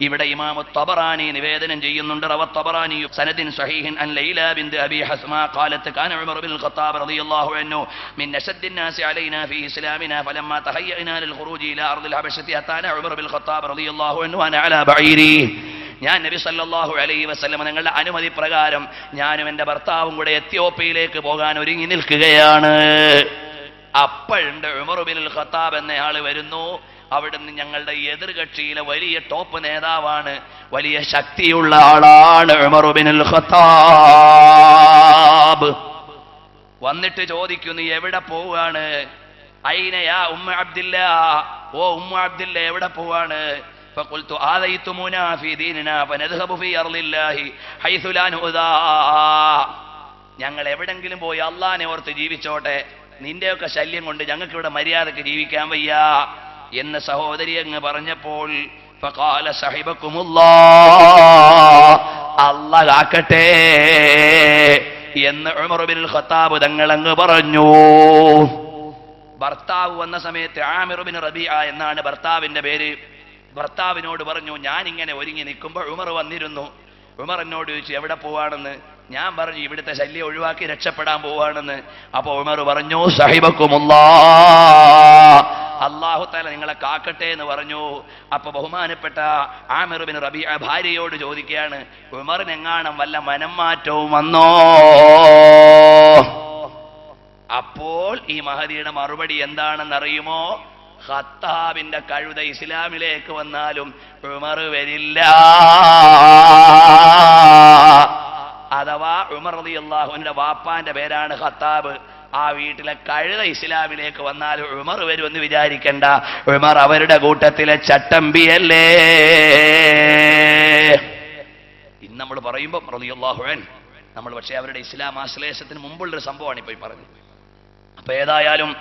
ഇവിടെ ഇമാം തബറാനി നിവേദനം ചെയ്യുന്നുണ്ട്. റവ തബറാനി സനദിൻ സഹീഹിൻ അൻ ലൈല ബിൻത് അബി ഹസ്മ ഖാലത്ത് കാന ഉമർ ബിൻ ഖത്താബ് റളിയല്ലാഹു അൻഹു മിൻ അശദ്ദി الناس علينا في اسلامنا فلما تهيأنا للخروج الى ارض الحبشه اتانا عمر بن الخطاب رضي الله عنه وانا على بعيري. ഞാൻ നബി സല്ലല്ലാഹു അലൈഹി വസല്ലം നിങ്ങളുടെ അനുമതി പ്രകാരം ഞാനും എൻ്റെ ഭർത്താവും കൂടെ എത്യോപ്യയിലേക്ക് പോകാൻ ഒരുങ്ങി നിൽക്കുകയാണ്. അപ്പോഴുണ്ട് ഉമർ ബിൻ ഖത്താബ് എന്നയാൾ വരുന്നു. അവിടുന്ന് ഞങ്ങളുടെ എതിർകക്ഷിയിലെ വലിയ ടോപ്പ് നേതാവാണ്, വലിയ ശക്തിയുള്ള ആളാണ് ഉമർ ബിൻ ഖത്താബ്. വന്നിട്ട് ചോദിക്കുന്നു, എവിടെ പോവാണ്? ഐന യാ ഉമ്മ അബ്ദില്ലാ, ഓ ഉമ്മ അബ്ദില്ല എവിടെ പോവാണ്? فقلت آذيتمونا في ديننا فنذهب في أرض الله حيث لا نؤذى. ഞങ്ങൾ എവിടെങ്കിലും പോയി അള്ളാഹിനെ ഓർത്ത് ജീവിച്ചോട്ടെ, നിന്റെയൊക്കെ ശല്യം കൊണ്ട് ഞങ്ങൾക്ക് ഇവിടെ മര്യാദക്ക് ജീവിക്കാൻ വയ്യ എന്ന് സഹോദരി അങ്ങ് പറഞ്ഞപ്പോൾ ഫഖാല സഹിബക്കുമുല്ലാഹ്, അല്ലാഹ് കാക്കട്ടെ എന്ന് ഉമർ ഇബ്നുൽ ഖത്താബ് തങ്ങൾ അങ്ങ് പറഞ്ഞു. ഭർത്താവ് വന്ന സമയത്ത് ആമിർ ഇബ്നു റബീഅ എന്നാണ് ഭർത്താവിന്റെ പേര്. ഭർത്താവിനോട് പറഞ്ഞു, ഞാൻ ഇങ്ങനെ ഒരുങ്ങി നിൽക്കുമ്പോൾ ഉമർ വന്നിരുന്നു. ഉമർ എന്നോട് ചോദിച്ചു എവിടെ പോവാണെന്ന്. ഞാൻ പറഞ്ഞു ഇവിടുത്തെ ശല്യം ഒഴിവാക്കി രക്ഷപ്പെടാൻ പോവാണെന്ന്. അപ്പൊ ഉമർ പറഞ്ഞു സഹിബക്കുമുല്ലാഹ്, അല്ലാഹു തആല നിങ്ങളെ കാക്കട്ടെ എന്ന് പറഞ്ഞു. അപ്പൊ ബഹുമാനപ്പെട്ട ആമിർ ഇബ്നു റബീഅ ഭാര്യയോട് ചോദിക്കുകയാണ്, ഉമറിനെങ്ങാനും വല്ല മനംമാറ്റവും വന്നോ? അപ്പോൾ ഈ മഹദിയുടെ മറുപടി എന്താണെന്നറിയുമോ? ഖത്താബിന്റെ കഴുത ഇസ്ലാമിലേക്ക് വന്നാലും ഉമർ വരില്ല. അഥവാ ഉമർ റളിയല്ലാഹു അൻഹുവിന്റെ വാപ്പാന്റെ പേരാണ് ഖത്താബ്. ആ വീട്ടിലെ കഴുത ഇസ്ലാമിലേക്ക് വന്നാൽ ഉമർ വരുമെന്ന് വിചാരിക്കണ്ട. ഉമർ അവരുടെ കൂട്ടത്തിലെ ചട്ടമ്പിയല്ലേ. ഇന്ന് നമ്മൾ പറയുമ്പോൾ റളിയല്ലാഹു അൻഹു നമ്മൾ പക്ഷേ അവരുടെ ഇസ്ലാം ആശ്ലേഷത്തിന് മുമ്പുള്ളൊരു സംഭവമാണ് ഇപ്പോൾ പറഞ്ഞത്. അപ്പൊ ഏതായാലും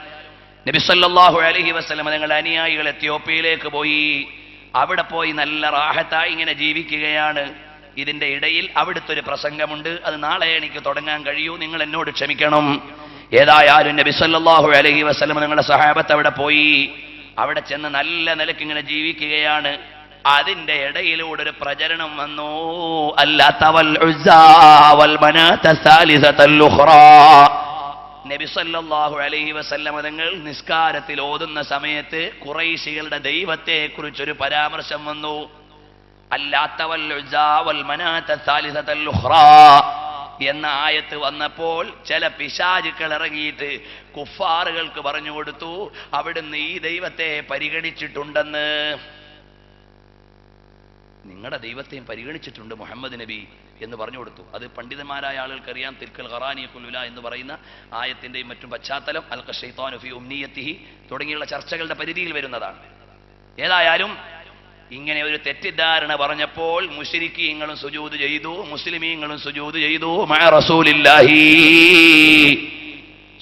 നബി സല്ലല്ലാഹു അലൈഹി വസല്ലം തങ്ങളുടെ അനുയായികൾ എത്യോപ്യയിലേക്ക് പോയി. അവിടെ പോയി നല്ല റാഹത്തായി ഇങ്ങനെ ജീവിക്കുകയാണ്. ഇതിന്റെ ഇടയിൽ അവിടുത്തെ ഒരു പ്രസംഗമുണ്ട്. അത് നാളെ എനിക്ക് തുടങ്ങാൻ കഴിയൂ, നിങ്ങൾ എന്നോട് ക്ഷമിക്കണം. ഏതായാലും നബി സല്ലല്ലാഹു അലൈഹി വസല്ലം നിങ്ങളുടെ സഹാബത്ത് അവിടെ പോയി. അവിടെ ചെന്ന് നല്ല നിലയ്ക്ക് ഇങ്ങനെ ജീവിക്കുകയാണ്. അതിന്റെ ഇടയിലൂടെ ഒരു പ്രചരണം വന്നു. അല്ലാത്ത വൽ ഉസ്സാ വൽ മനാത സാലിസത്തുൽ ഉഖ്റാ. നബി സല്ലല്ലാഹു അലൈഹി വസല്ലം തങ്ങൾ നിസ്കാരത്തിൽ ഓതുന്ന സമയത്ത് ഖുറൈശികളുടെ ദൈവത്തെ കുറിച്ചൊരു പരാമർശം വന്നു. അല്ലാത്ത വൽ ഉസ്സാ വൽ മനാത സാലിസത്തുൽ ഉഖ്റാ എന്ന ആയത്ത് വന്നപ്പോൾ ചില പിശാചുക്കൾ ഇറങ്ങിയിട്ട് കുഫാറുകൾക്ക് പറഞ്ഞു കൊടുത്തു, അവിടുന്ന് ഈ ദൈവത്തെ പരിഗണിച്ചിട്ടുണ്ടെന്ന്. നിങ്ങളുടെ ദൈവത്തെയും പരിഗണിച്ചിട്ടുണ്ട് മുഹമ്മദ് നബി എന്ന് പറഞ്ഞു കൊടുത്തു. അത് പണ്ഡിതന്മാരായ ആളുകൾക്കറിയാം. തിൽക്കൽ ഖറാനിയത്തുൽ ഉലാ എന്ന് പറയുന്ന ആയത്തിന്റെയും മറ്റും പശ്ചാത്തലം അൽഖ ശൈത്താനു ഫീ ഉംനിയത്തിഹി തുടങ്ങിയുള്ള ചർച്ചകളുടെ പരിധിയിൽ വരുന്നതാണ്. ഏതായാലും ഇങ്ങനെ ഒരു തെറ്റിദ്ധാരണ പറഞ്ഞപ്പോൾ മുശ്രിക്കീങ്ങളും സുജൂദ് ചെയ്തു, മുസ്ലിമീങ്ങളും സുജൂദ് ചെയ്തു. മഅ റസൂലില്ലാഹി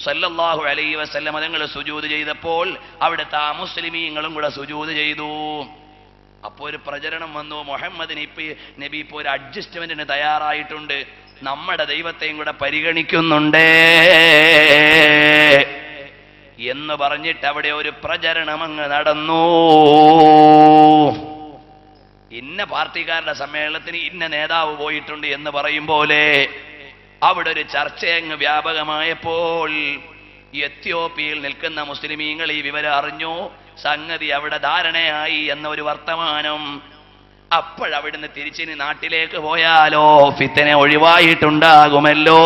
സല്ലല്ലാഹു അലൈഹി വസല്ലം തങ്ങൾ സുജൂദ് ചെയ്തപ്പോൾ അവിടുത്തെ ആ മുസ്ലിമീങ്ങളും കൂടെ സുജൂദ് ചെയ്തു. അപ്പോൾ ഒരു പ്രചരണം വന്നു, മുഹമ്മദിന് നബി ഇപ്പോൾ ഒരു അഡ്ജസ്റ്റ്മെന്റിന് തയ്യാറായിട്ടുണ്ട്, നമ്മുടെ ദൈവത്തെയും കൂടെ പരിഗണിക്കുന്നുണ്ട് എന്ന് പറഞ്ഞിട്ട് അവിടെ ഒരു പ്രചരണം അങ്ങ് നടന്നു. ഇന്ന പാർട്ടിക്കാരുടെ സമ്മേളനത്തിന് ഇന്ന നേതാവ് പോയിട്ടുണ്ട് എന്ന് പറയും പോലെ അവിടെ ഒരു ചർച്ചയങ്ങ് വ്യാപകമായപ്പോൾ എത്യോപ്യയിൽ നിൽക്കുന്ന മുസ്ലിമീങ്ങൾ ഈ വിവരം അറിഞ്ഞു. സംഗതി അവിടെ ധാരണയായി എന്ന ഒരു വർത്തമാനം. അപ്പോഴവിടുന്ന് തിരിച്ചിനി നാട്ടിലേക്ക് പോയാലോ ഫിത്തന ഒഴിവായിട്ടുണ്ടാകുമല്ലോ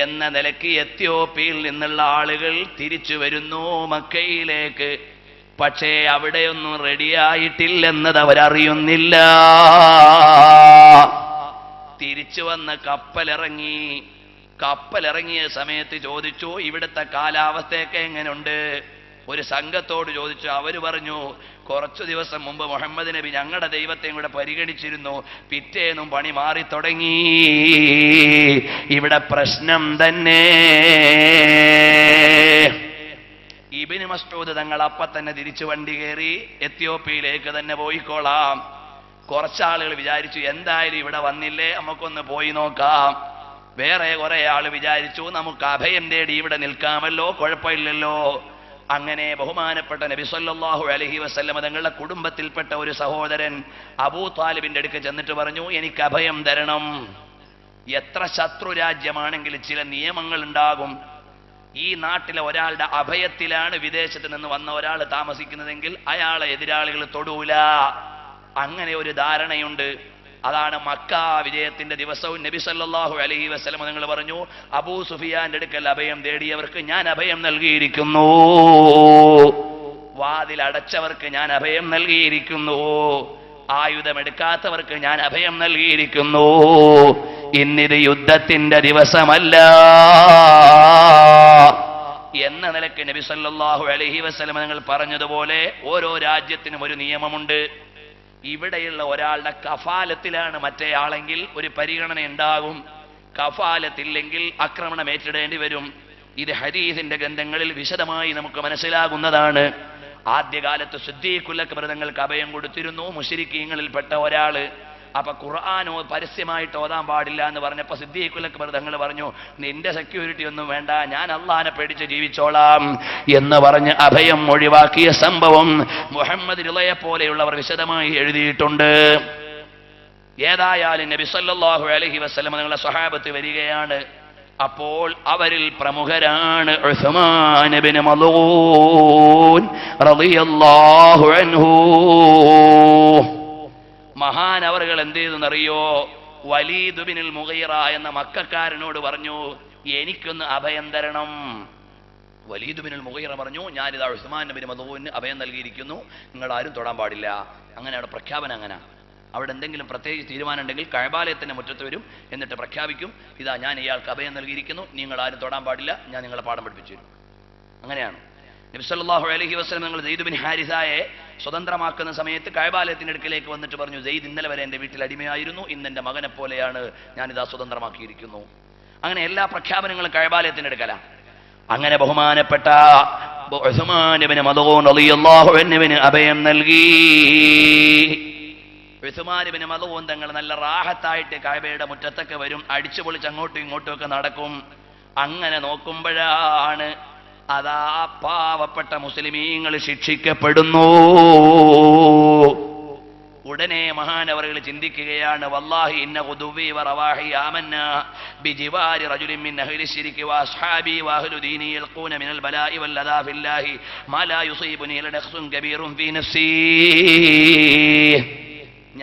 എന്ന നിലയ്ക്ക് എത്യോപ്യയിൽ നിന്നുള്ള ആളുകൾ തിരിച്ചു വരുന്നു മക്കയിലേക്ക്. പക്ഷേ അവിടെയൊന്നും റെഡിയായിട്ടില്ലെന്നത് അവരറിയുന്നില്ല. തിരിച്ചു വന്ന് കപ്പലിറങ്ങിയ സമയത്ത് ചോദിച്ചു, ഇവിടുത്തെ കാലാവസ്ഥയൊക്കെ എങ്ങനെയുണ്ട്? ഒരു സംഘത്തോട് ചോദിച്ചു. അവര് പറഞ്ഞു, കുറച്ചു ദിവസം മുമ്പ് മുഹമ്മദ് നബി ഞങ്ങളുടെ ദൈവത്തെയും കൂടെ പരിഗണിച്ചിരുന്നു, പിറ്റേന്നും പണി മാറി തുടങ്ങി, ഇവിടെ പ്രശ്നം തന്നെ. ഇബ്നു മസ്ഊദ് തങ്ങൾ അപ്പ തന്നെ തിരിച്ചു വണ്ടി കയറി എത്യോപ്യയിലേക്ക് തന്നെ പോയിക്കോളാം. കുറച്ചാളുകൾ വിചാരിച്ചു, എന്തായാലും ഇവിടെ വന്നില്ലേ, നമുക്കൊന്ന് പോയി നോക്കാം. വേറെ കുറെ ആള് വിചാരിച്ചു, നമുക്ക് അഭയം തേടി ഇവിടെ നിൽക്കാമല്ലോ, കുഴപ്പമില്ലല്ലോ. അങ്ങനെ ബഹുമാനപ്പെട്ട നബി സല്ലല്ലാഹു അലൈഹി വസല്ലം തങ്ങളുടെ കുടുംബത്തിൽപ്പെട്ട ഒരു സഹോദരൻ അബൂ താലിബിന്റെ അടുക്ക് ചെന്നിട്ട് പറഞ്ഞു, എനിക്ക് അഭയം തരണം. എത്ര ശത്രു രാജ്യമാണെങ്കിലും ചില നിയമങ്ങൾ ഉണ്ടാകും. ഈ നാട്ടിലെ ഒരാളുടെ അഭയത്തിലാണ് വിദേശത്ത് നിന്ന് വന്ന ഒരാൾ താമസിക്കുന്നതെങ്കിൽ അയാളെ എതിരാളികൾ തൊടൂല. അങ്ങനെ ഒരു ധാരണയുണ്ട്. അതാണ് മക്ക വിജയത്തിന്റെ ദിവസവും നബി സല്ലല്ലാഹു അലൈഹി വസല്ലം നിങ്ങൾ പറഞ്ഞു, അബൂ സുഫിയാന്റെ അടുക്കൽ അഭയം തേടിയവർക്ക് ഞാൻ അഭയം നൽകിയിരിക്കുന്നു, വാതിൽ അടച്ചവർക്ക് ഞാൻ അഭയം നൽകിയിരിക്കുന്നു, ആയുധമെടുക്കാത്തവർക്ക് ഞാൻ അഭയം നൽകിയിരിക്കുന്നു. ഇന്നിത് യുദ്ധത്തിന്റെ ദിവസമല്ല എന്ന നിലയ്ക്ക് നബി സല്ലല്ലാഹു അലൈഹി വസല്ലം നിങ്ങൾ പറഞ്ഞതുപോലെ ഓരോ രാജ്യത്തിനും ഒരു നിയമമുണ്ട്. ഇവിടെയുള്ള ഒരാളുടെ കഫാലത്തിലാണ് മറ്റേ ആളെങ്കിൽ ഒരു പരിഗണന ഉണ്ടാകും. കഫാലത്തില്ലെങ്കിൽ ആക്രമണം ഏറ്റിടേണ്ടി വരും. ഇത് ഹദീസിന്റെ ഗ്രന്ഥങ്ങളിൽ വിശദമായി നമുക്ക് മനസ്സിലാകുന്നതാണ്. ആദ്യകാലത്ത് സിദ്ദീഖുൽ അക്ബർ തങ്ങൾക്ക് അഭയം കൊടുത്തിരുന്നു മുശ്രിക്കീങ്ങളിൽപ്പെട്ട ഒരാള്. അപ്പൊ ഖുർആനോ പരസ്യമായിട്ട് ഓതാൻ പാടില്ല എന്ന് പറഞ്ഞപ്പോ സിദ്ദീഖുൽ അക്ബർ തങ്ങൾ പറഞ്ഞു, നിന്റെ സെക്യൂരിറ്റി ഒന്നും വേണ്ട, ഞാൻ അള്ളാനെ പേടിച്ച് ജീവിച്ചോളാം എന്ന് പറഞ്ഞ് അഭയം ഒഴിവാക്കിയ സംഭവം മുഹമ്മദ് റിളയെ പോലെയുള്ളവർ വിശദമായി എഴുതിയിട്ടുണ്ട്. ഏതായാലും നബി സല്ലല്ലാഹു അലൈഹി വസല്ലം നിങ്ങളുടെ സ്വഹാബത്ത് വരികയാണ്. അപ്പോൾ അവരിൽ പ്രമുഖരാണ് ഉസ്മാൻ ഇബ്നു മളൂൻ റളിയല്ലാഹു അൻഹു. മഹാൻ അവர்கள் എന്ത് ചെയ്തെന്നറിയോ? വലീദ് ഇബ്നുൽ മുഗീറ എന്ന മക്കക്കാരനോട് പറഞ്ഞു, എനിക്കൊന്ന് അഭയം തരണം. വലീദ് ഇബ്നുൽ മുഗീറ പറഞ്ഞു, ഞാനിതാ ഉസ്മാൻ ഇബ്നു മളൂന് അഭയം നൽകിയിരിക്കുന്നു, നിങ്ങൾ ആരും തൊടാൻ പാടില്ല. അങ്ങനെയാണ് പ്രഖ്യാപനം. അങ്ങനെ അവിടെ എന്തെങ്കിലും പ്രത്യേകിച്ച് തീരുമാനം ഉണ്ടെങ്കിൽ കഅബാലയത്തിന്റെ മുറ്റത്ത് വരും, എന്നിട്ട് പ്രഖ്യാപിക്കും, ഇതാ ഞാൻ ഇയാൾക്ക് അഭയം നൽകിയിരിക്കുന്നു, നിങ്ങൾ ആരും തൊടാൻ പാടില്ല, ഞാൻ നിങ്ങളെ പാഠം പഠിപ്പിച്ചു തരും. അങ്ങനെയാണ് നബി സല്ലല്ലാഹു അലൈഹി വസല്ലം നിങ്ങൾ സെയ്ദ് ബിൻ ഹാരിസയെ സ്വതന്ത്രമാക്കുന്ന സമയത്ത് കഅബാലയത്തിന്റെ അടുക്കലേക്ക് വന്നിട്ട് പറഞ്ഞു, സെയ്ദ് ഇന്നലെ വരെ എൻ്റെ വീട്ടിൽ അടിമയായിരുന്നു, ഇന്ന് എൻ്റെ മകനെ പോലെയാണ്, ഞാനിതാ സ്വതന്ത്രമാക്കിയിരിക്കുന്നു. അങ്ങനെ എല്ലാ പ്രഖ്യാപനങ്ങളും കഅബാലയത്തിന്റെ അടുക്കല. അങ്ങനെ ബഹുമാനപ്പെട്ട ഉസ്മാൻ ഇബ്നു മളൂൻ റളിയല്ലാഹു അൻഹുവിന് അഭയം നൽകി. ഉസ്മാൻ ഇബ്നു മളൂൻ തങ്ങൾ നല്ല റാഹത്തായിട്ട് കഅബയുടെ മുറ്റത്തൊക്കെ വരും, അടിച്ചു പൊളിച്ച് അങ്ങോട്ടും ഇങ്ങോട്ടും ഒക്കെ നടക്കും. അങ്ങനെ നോക്കുമ്പോഴാണ് അതാ പാവപ്പെട്ട മുസ്ലിമീങ്ങൾ ശിക്ഷിക്കപ്പെടുന്നു. ഉടനെ മഹാനവറുകൾ ചിന്തിക്കുകയാണ്, വല്ലാഹി ഇന്ന ഖുദുവി വറവാഹി ആമന്ന ബിജിവാരി റജുലിൻ മിൻ അഹ്ലി ശിരികി വഅസ്ഹാബി വഅഹ്ലു ദീനി യൽഖൂന മിനൽ ബലാഇ വല്ലദാ ഫില്ലാഹി മാ ലാ യുസീബുനി ലനഖ്സുൻ കബീറുൻ ഫീ നഫ്സി.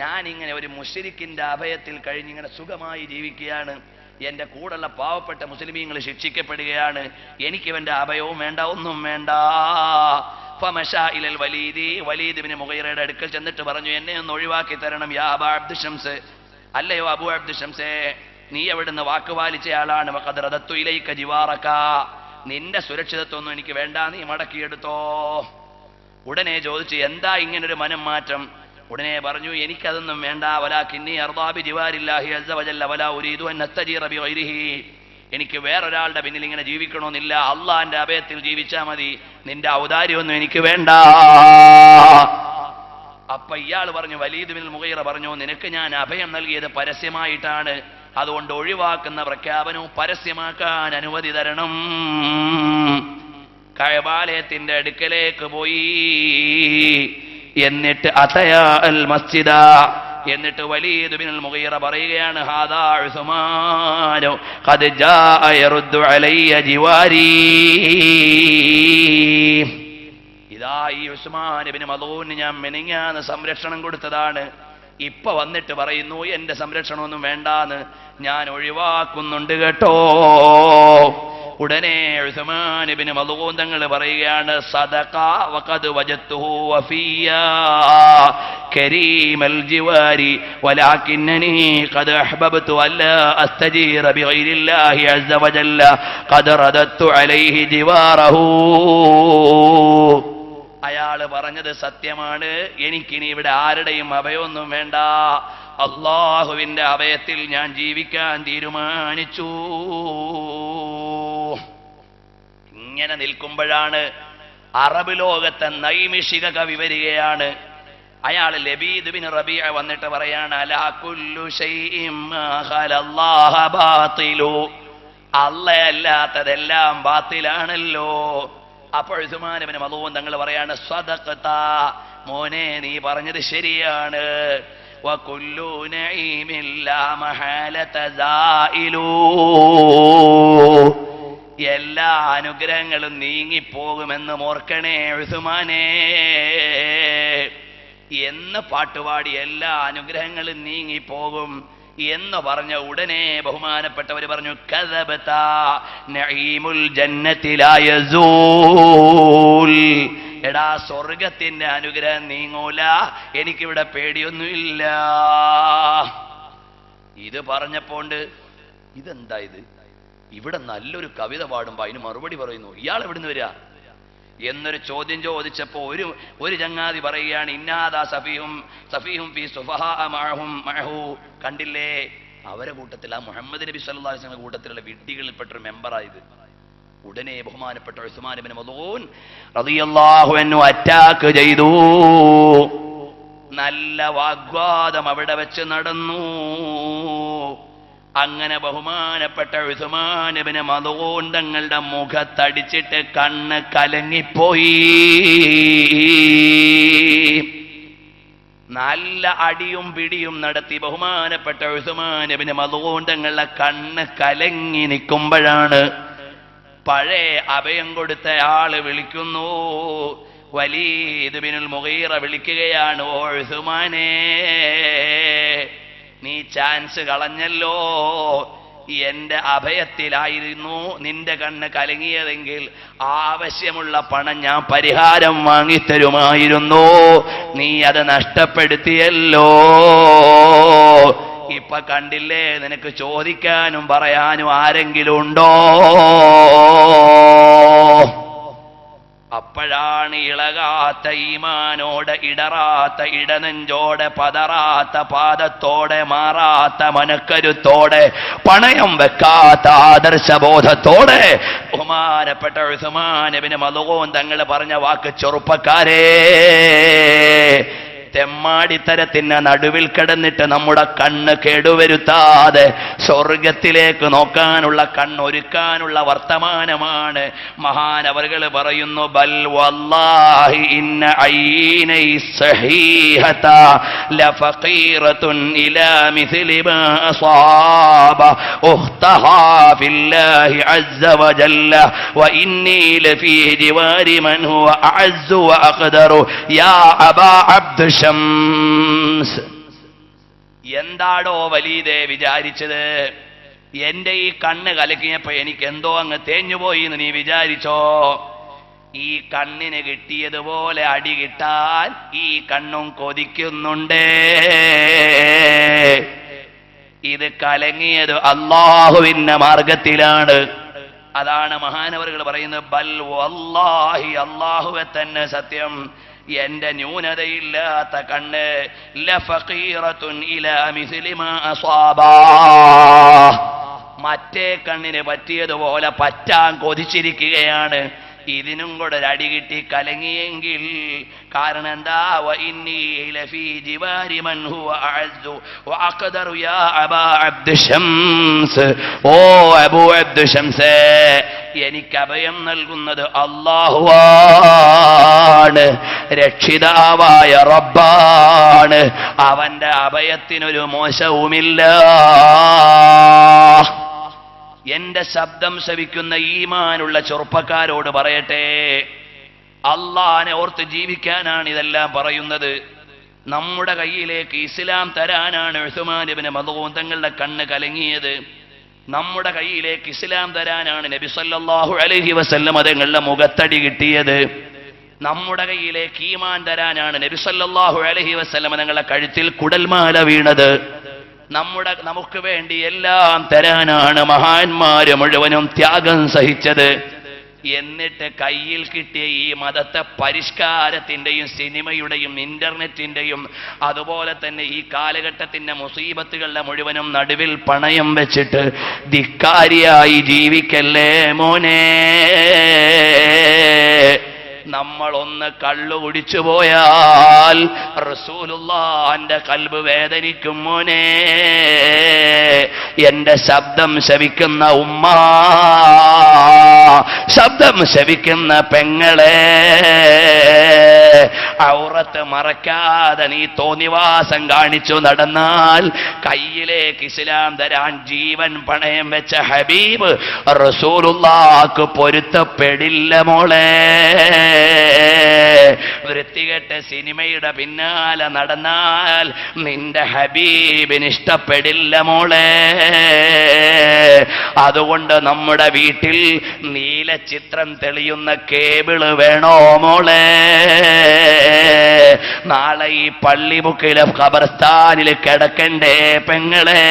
ഞാൻ ഇങ്ങനെ ഒരു മുശ്രിക്കിന്റെ അഭയത്തിൽ കഴിഞ്ഞിങ്ങനെ സുഖമായി ജീവിക്കുകയാണ്, എന്റെ കൂടെയുള്ള പാവപ്പെട്ട മുസ്ലിമീങ്ങൾ ശിക്ഷിക്കപ്പെടുകയാണ്, എനിക്ക് ഇവന്റെ അഭയവും വേണ്ട, ഒന്നും വേണ്ട. ഫമശാ ഇലൽ വലീദി, വലീദ് ഇബ്നു മുഗീറയുടെ അടുക്കൽ ചെന്നിട്ട് പറഞ്ഞു, എന്നെ ഒന്ന് ഒഴിവാക്കി തരണം യാ അബൂ അബ്ദു ശംസ്. അല്ലയോ അബൂ അബ്ദു ശംസേ, നീ എവിടുന്ന് വാക്ക് പാലിച്ചയാളാണ്. വഖദ് റദത്തു ഇലൈക ജിവാറക, നിന്റെ സുരക്ഷിതത്വമൊന്നും എനിക്ക് വേണ്ട, നീ മടക്കിയെടുത്തോ. ഉടനെ ചോദിച്ചു, എന്താ ഇങ്ങനൊരു മനം മാറ്റം? ഉടനെ പറഞ്ഞു, എനിക്കതൊന്നും വേണ്ട. വലാകിന്നി അർദാ ബിജിവാരില്ലാഹി അസ്സ വജല്ല വലാ ഉരീദു അൻ അസ്തജീറ ബിഗൈരിഹി, എനിക്ക് വേറൊരാളുടെ പിന്നിൽ ഇങ്ങനെ ജീവിക്കണമെന്നില്ല, അള്ളാന്റെ അഭയത്തിൽ ജീവിച്ചാൽ മതി, നിന്റെ ഔദാര്യമൊന്നും എനിക്ക് വേണ്ട. അപ്പൊ ഇയാൾ പറഞ്ഞു, വലീദ് ഇബ്നുൽ മുഗീറ പറഞ്ഞു, നിനക്ക് ഞാൻ അഭയം നൽകിയത് പരസ്യമായിട്ടാണ്, അതുകൊണ്ട് ഒഴിവാക്കുന്ന പ്രഖ്യാപനവും പരസ്യമാക്കാൻ അനുമതി തരണം. കഅബാലയത്തിന്റെ അടുക്കലേക്ക് പോയി. എന്നിട്ട് അതയാ അൽ മസ്ജിദ, എന്നിട്ട് വലീദ് ഇബ്നുൽ മുഗീറ പറയുകയാണ്, ഹാദാ ഉസ്മാനു ഖദ് ജാഅ യറുദ്ദു അലയ്യ ജിവാരി. ഇതാ ഈ ഉസ്മാൻ ഇബ്നു മളൂന് ഞാൻ മിനിങ്ങാന്ന് സംരക്ഷണം കൊടുത്തതാണ്, ഇപ്പൊ വന്നിട്ട് പറയുന്നു എന്റെ സംരക്ഷണമൊന്നും വേണ്ടാന്ന്, ഞാൻ ഒഴിവാക്കുന്നുണ്ട് കേട്ടോ. ഉടനെ ഉസ്മാൻ ഇബ്നു മളൂൻ തങ്ങൾ പറയുകയാണ്, സദഖ വഖദ് വജദ്തുഹു വഫിയാ കരീമൽ ജിവാരി വലാകിന്നനി ഖദ് അഹ്ബബ്തു അല്ലാ അസ്തജീറ ബിഗൈരില്ലാഹി അസ്സ വജല്ല ഖദ് റദത്തു അലൈഹി ജിവാറഹു. അയാൾ പറഞ്ഞത് സത്യമാണ്, എനിക്കിനി ഇവിടെ ആരുടെയും അഭയമൊന്നും വേണ്ട, അള്ളാഹുവിന്റെ അഭയത്തിൽ ഞാൻ ജീവിക്കാൻ തീരുമാനിച്ചു. ഇങ്ങനെ നിൽക്കുമ്പോഴാണ് അറബ് ലോകത്തെ നൈമിഷിക കവി വരികയാണ്. അയാൾ ലബീദ് ബിൻ റബീഅ വന്നിട്ട് പറയാണ്, അലാ കുല്ലു ശൈഇൻ മാ ഖലല്ലാഹ ബാതിലു, അല്ലാത്തതെല്ലാം ബാത്തിലാണല്ലോ. അപ്പോൾ ഉസ്മാൻ ഇബ്നു മളൂൻ തങ്ങൾ പറയാണ്, സദഖത, മോനെ നീ പറഞ്ഞത് ശരിയാണ്. വകുല്ലു നഈമിൻ ലാ മഹാലത സായിലു, എല്ലാ അനുഗ്രഹങ്ങളും നീങ്ങിപ്പോകുമെന്ന് ഓർക്കണേ ഉസ്മാനേ എന്ന് പാട്ടുപാടി എല്ലാ അനുഗ്രഹങ്ങളും നീങ്ങിപ്പോകും എന്ന് പറഞ്ഞ ഉടനെ ബഹുമാനപ്പെട്ടവർ പറഞ്ഞു, കദബത നഈമുൽ ജന്നതി ലാ യസൂൽ, എടാ സ്വർഗത്തിന്റെ അനുഗ്രഹം നീങ്ങൂല, എനിക്കിവിടെ പേടിയൊന്നുമില്ല. ഇത് പറഞ്ഞപ്പോണ്ട് ഇതെന്താ ഇത്, ഇവിടെ നല്ലൊരു കവിത പാടുമ്പോ അതിന് മറുപടി പറയുന്നു, ഇയാൾ എവിടുന്ന് വരിക എന്നൊരു ചോദ്യം ചോദിച്ചപ്പോ ഒരു ചങ്ങാതി പറയുകയാണ്, ഇന്നാദാ സഫീഹും ഫീ സുഫഹാ മഅഹു, കണ്ടില്ലേ അവരെ കൂട്ടത്തിൽ, ആ മുഹമ്മദ് നബി സല്ലല്ലാഹു അലൈഹി വസല്ലം കൂട്ടത്തിലുള്ള വിഡ്ഢികളിൽപ്പെട്ടൊരു മെമ്പറായത്. ഉടനെ ബഹുമാനപ്പെട്ട ഉസ്മാൻ ഇബ്നു മദ്ഊൻ റളിയല്ലാഹു അൻഹു അറ്റാക്ക് ചെയ്തു. നല്ല വാഗ്വാദം അവിടെ വെച്ച് നടന്നു. അങ്ങനെ ബഹുമാനപ്പെട്ട ഉസ്മാൻ ഇബ്നു മദ്ഊൻ തങ്ങളുടെ മുഖത്തടിച്ചിട്ട് കണ്ണ് കലങ്ങിപ്പോയി. നല്ല അടിയും പിടിയും നടത്തി ബഹുമാനപ്പെട്ട ഉസ്മാൻ ഇബ്നു മദ്ഊൻ തങ്ങളുടെ കണ്ണ് കലങ്ങി നിൽക്കുമ്പോഴാണ് പഴയ അഭയം കൊടുത്ത ആള് വിളിക്കുന്നു. വലീദ് ബിനുൽ മുഗീറ വിളിക്കുകയാണ്, ഓ ഉസ്മാനേ, നീ ചാൻസ് കളഞ്ഞല്ലോ. എന്റെ അഭയത്തിലായിരുന്നു നിന്റെ കണ്ണ് കലങ്ങിയതെങ്കിൽ ആവശ്യമുള്ള പണം ഞാൻ പരിഹാരം വാങ്ങിത്തരുമായിരുന്നു. നീ അത് നഷ്ടപ്പെടുത്തിയല്ലോ. ഇപ്പൊ കണ്ടില്ലേ, നിനക്ക് ചോദിക്കാനും പറയാനും ആരെങ്കിലും ഉണ്ടോ? അപ്പോഴാണ് ഇളകാത്ത ഈമാനോടെ, ഇടറാത്ത ഇടനെഞ്ചോടെ, പതറാത്ത പാദത്തോടെ, മാറാത്ത മനക്കരുത്തോടെ, പണയം വെക്കാത്ത ആദർശബോധത്തോടെ ബഹുമാനപ്പെട്ട ഉസ്മാൻ ഇബ്നു മദ്ഊൻ തങ്ങൾ പറഞ്ഞ വാക്ക്, ചെറുപ്പക്കാരേ, തെമ്മാടിത്തരത്തിന് നടുവിൽ കിടന്നിട്ട് നമ്മുടെ കണ്ണ് കേടുവരുത്താതെ സ്വർഗത്തിലേക്ക് നോക്കാനുള്ള കണ്ണൊരുക്കാനുള്ള വർത്തമാനമാണ് മഹാനവറുകൾ പറയുന്നു. ബൽ വല്ലാഹി ഇന്ന ഐനൈ സഹീഹത ലഫഖീറതുൻ ഇലാ മിസ്ലി മാ അസാബ ഉഖ്തഹാ ഫില്ലാഹി അസ്സ വജല്ല വഇന്നി ലഫീ ജിവാരി മൻ ഹുവ അഅസ്സു വഅഖദറു യാ അബാ അബ്ദു ഷംസ്. എന്താടോ വലീദേ വിചാരിച്ചത്? എന്റെ ഈ കണ്ണ് കലക്കിയപ്പോ എനിക്ക് എന്തോ അങ്ങ് തേഞ്ഞുപോയി എന്ന് നീ വിചാരിച്ചോ? ഈ കണ്ണിന് കിട്ടിയതുപോലെ അടി കിട്ടാൻ ഈ കണ്ണും കൊതിക്കുന്നുണ്ടേ. ഇത് കലങ്ങിയത് അല്ലാഹുവിന്റെ മാർഗത്തിലാണ്. അതാണ് മഹാനവറുകൾ പറയുന്നത്, ബൽ വല്ലാഹി, അല്ലാഹുവെ തന്നെ സത്യം, എന്റെ ന്യൂനതയില്ലാത്ത കണ്ണ് ലഫഖീറത്തുൻ ഇലാ മിസ്ലി മാ അസാബ, മറ്റേ കണ്ണിന് പറ്റിയതുപോലെ പറ്റാൻ കൊതിച്ചിരിക്കുകയാണ്. ഇതിനും കൂടെ ഒരടി കിട്ടി കലങ്ങിയെങ്കിൽ കാരണം എന്താ? വഇന്നീ ലഫീ ജിവാരി മൻ ഹുവ അഅസ്സു വഅഖദറു യാ അബാ അബ്ദു ഷംസ്, ഓ അബൂ അബ്ദു ഷംസേ, എനിക്ക് അഭയം നൽകുന്നത് അല്ലാഹുവാണ്, രക്ഷിതാവായ റബ്ബാണ്. അവന്റെ അഭയത്തിനൊരു മോശവുമില്ല. എന്റെ ശബ്ദം ശ്രവിക്കുന്ന ഈമാനുള്ള ചെറുപ്പക്കാരോട് പറയട്ടെ, അള്ളാനെ ഓർത്ത് ജീവിക്കാനാണ് ഇതെല്ലാം പറയുന്നത്. നമ്മുടെ കയ്യിലേക്ക് ഇസ്ലാം തരാനാണ് ഉസ്മാൻ ഇബ്നു മദ്ഊൻ തങ്ങളുടെ കണ്ണ് കലങ്ങിയത്. നമ്മുടെ കയ്യിലേക്ക് ഇസ്ലാം തരാനാണ് നബി സല്ലല്ലാഹു അലൈഹി വസല്ലം തങ്ങളുടെ മുഖത്തടി കിട്ടിയത്. നമ്മുടെ കയ്യിലേക്ക് ഈമാൻ തരാനാണ് നബി സല്ലല്ലാഹു അലൈഹി വസല്ലം തങ്ങളുടെ കഴുത്തിൽ കുടൽമാല വീണത്. നമുക്ക് വേണ്ടി എല്ലാം തരാനാണ് മഹാന്മാര് മുഴുവനും ത്യാഗം സഹിച്ചത്. എന്നിട്ട് കയ്യിൽ കിട്ടിയ ഈ മതത്തെ പരിഷ്കാരത്തിന്റെയും സിനിമയുടെയും ഇന്റർനെറ്റിന്റെയും അതുപോലെ തന്നെ ഈ കാലഘട്ടത്തിന്റെ മുസീബത്തുകളുടെ മുഴുവനും നടുവിൽ പണയം വെച്ചിട്ട് ധിക്കാരിയായി ജീവിക്കല്ലേ മോനെ. നമ്മളൊന്ന് കള്ളു കുടിച്ചു പോയാൽ റസൂലുള്ളാഹിന്റെ കൽബ് വേദനിക്കും മോനെ. എന്റെ ശബ്ദം ശവിക്കുന്ന ഉമ്മ, ശബ്ദം ശവിക്കുന്ന പെങ്ങളെ, ഔറത്ത് മറക്കാതെ നീ തോന്നിവാസം കാണിച്ചു നടന്നാൽ കയ്യിലേക്ക് ഇസ്ലാം തരാൻ ജീവൻ പണയം വെച്ച ഹബീബ് റസൂലുള്ളാഹിക്ക് പൊരുത്തപ്പെടില്ല മോളെ. വൃത്തികെട്ട സിനിമയുടെ പിന്നാലെ നടന്നാൽ നിന്റെ ഹബീബിന് ഇഷ്ടപ്പെടില്ല മോളെ. അതുകൊണ്ട് നമ്മുടെ വീട്ടിൽ നീലചിത്രം തെളിയുന്ന കേബിള് വേണോ മോളെ? നാളെ ഈ പള്ളിമുക്കിലെ ഖബർസ്ഥാനിൽ കിടക്കണ്ടേ പെങ്ങളെ?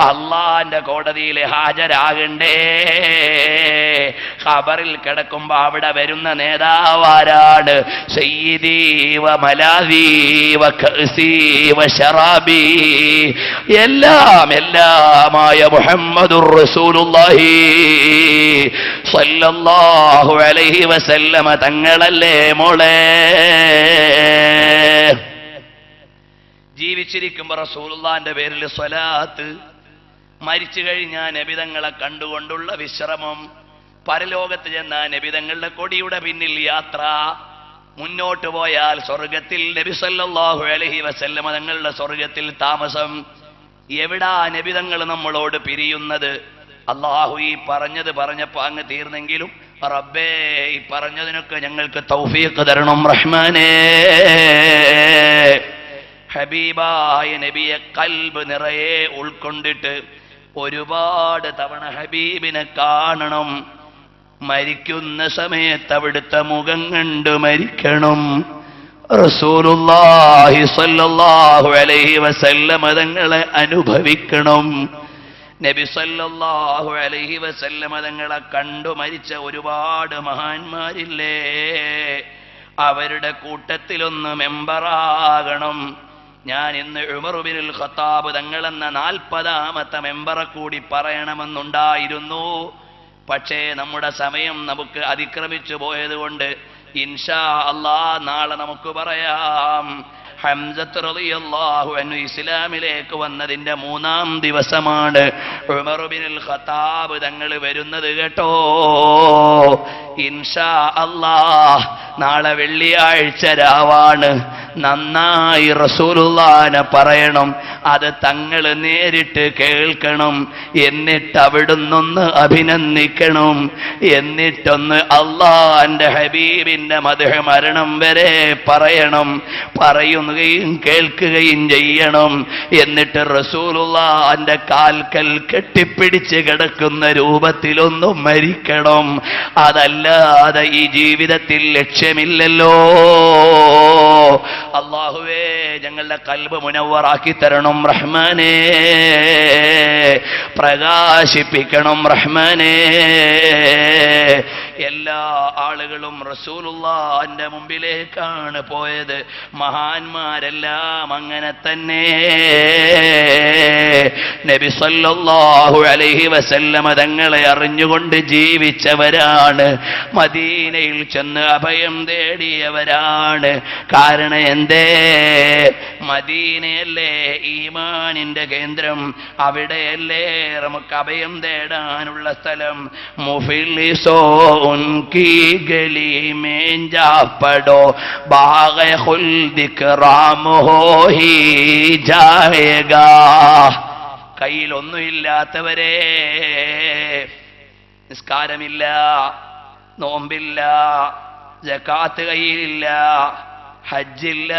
അള്ളാന്റെ കോടതിയിൽ ഹാജരാകണ്ടേ? ഖബറിൽ കിടക്കുമ്പോ അവിടെ വരുന്ന നേതാവാരാണ്? സയ്യിദി വ മലാദി വ കഅസി വ ശറാബി, എല്ലാമായ മുഹമ്മദുർ റസൂലുള്ളാഹി സ്വല്ലല്ലാഹു അലൈഹി വസല്ലമ തങ്ങളല്ലേ മോളെ. ജീവിച്ചിരിക്കുമ്പോ റസൂലുള്ളാഹിന്റെ പേരിൽ സ്വലാത്ത്, മരിച്ചു കഴിഞ്ഞാൽ നബിതങ്ങളെ കണ്ടുകൊണ്ടുള്ള വിശ്രമം, പരലോകത്ത് ചെന്നാൽ നബിതങ്ങളുടെ കൊടിയുടെ പിന്നിൽ യാത്ര, മുന്നോട്ട് പോയാൽ സ്വർഗത്തിൽ നബി സല്ലല്ലാഹു അലൈഹി വസല്ലമ തങ്ങളുടെ സ്വർഗത്തിൽ താമസം. എവിടാ നബിതങ്ങൾ നമ്മളോട് പിരിയുന്നത്? അള്ളാഹു ഈ പറഞ്ഞപ്പോ അങ്ങ് തീർന്നെങ്കിലും റബ്ബേ ഈ പറഞ്ഞതിനൊക്കെ ഞങ്ങൾക്ക് തൗഫീഖ് തരണം റഹ്മാനേ. ഹബീബായ നബിയെ കൽബ് നിറയെ ഉൾക്കൊണ്ടിട്ട് ഒരുപാട് തവണ ഹബീബിനെ കാണണം. മരിക്കുന്ന സമയത്ത് അവിടുത്തെ മുഖം കണ്ട് മരിക്കണം. റസൂലുള്ളാഹി സ്വല്ലല്ലാഹു അലൈഹി വസല്ലമ തങ്ങളെ അനുഭവിക്കണം. നബി സല്ലല്ലാഹു അലൈഹി വസല്ലമ തങ്ങളെ കണ്ടു മരിച്ച ഒരുപാട് മഹാന്മാരില്ലേ, അവരുടെ കൂട്ടത്തിലൊന്ന് മെമ്പറാകണം. ഞാൻ ഇന്ന് ഉമർ ഇബ്നുൽ ഖത്താബ് തങ്ങളെന്ന 40ാമത്തെ മെമ്പറെ കൂടി പറയണമെന്നുണ്ടായിരുന്നു. പക്ഷേ നമ്മുടെ സമയം നമുക്ക് അതിക്രമിച്ചു പോയതുകൊണ്ട് ഇൻഷാ അല്ലാഹ് നാളെ നമുക്ക് പറയാം. ഹംസത്ത് റളിയല്ലാഹു അൻഹു ഇസ്ലാമിലേക്ക് വന്നതിന്റെ 3ാം ദിവസമാണ് ഉമർ ഇബ്നുൽ ഖത്താബ് തങ്ങൾ വരുന്നത് കേട്ടോ. ഇൻഷാ അല്ലാഹ് നാളെ വെള്ളിയാഴ്ച രാവാണ്. നന്നായി റസൂലുള്ളാഹിനെ പറയണം, അത് തങ്ങൾ നേരിട്ട് കേൾക്കണം. എന്നിട്ട് അവിടുന്നൊന്ന് അഭിനന്ദിക്കണം. എന്നിട്ടൊന്ന് അള്ളാന്റെ ഹബീബിന്റെ മദ്ഹ് മരണം വരെ പറയണം. പറയുകയും കേൾക്കുകയും ചെയ്യണം. എന്നിട്ട് റസൂലുള്ളാഹിന്റെ കാൽക്കൽ കെട്ടിപ്പിടിച്ച് കിടക്കുന്ന രൂപത്തിലൊന്നും മരിക്കണം. അതല്ലാതെ ഈ ജീവിതത്തിൽ ലക്ഷ്യമില്ലല്ലോ. അല്ലാഹുവേ ഞങ്ങളുടെ കൽബ് മുനവ്വറാക്കി തരണം റഹ്മാനേ, പ്രകാശിപ്പിക്കണം റഹ്മാനേ. എല്ലാ ആളുകളും റസൂലുള്ളാഹിന്റെ മുമ്പിലേക്കാണ് പോയത്. മഹാന്മാരെല്ലാം അങ്ങനെ തന്നെ. നബി സല്ലല്ലാഹു അലൈഹി വസല്ലമ തങ്ങളെ അറിഞ്ഞുകൊണ്ട് ജീവിച്ചവരാണ്. മദീനയിൽ ചെന്ന് അഭയം തേടിയവരാണ്. കാരണം എന്തേ? മദീനയല്ലേ ഈമാനിന്റെ കേന്ദ്രം, അവിടെയല്ലേ നമുക്ക് അഭയം തേടാനുള്ള സ്ഥലം. മുഫ്ലിസോ ഉൻകി ഗലി മേൻ ജാ പടോ ബാഗെ ഖുൽദിക് റാം ഹോ ഹി ജായേഗാ. കയ്യിലൊന്നുമില്ലാത്തവരെ, നിസ്കാരമില്ല, നോമ്പില്ല, സകാത്ത് കയ്യിലില്ല, ഹജ്ജില്ല,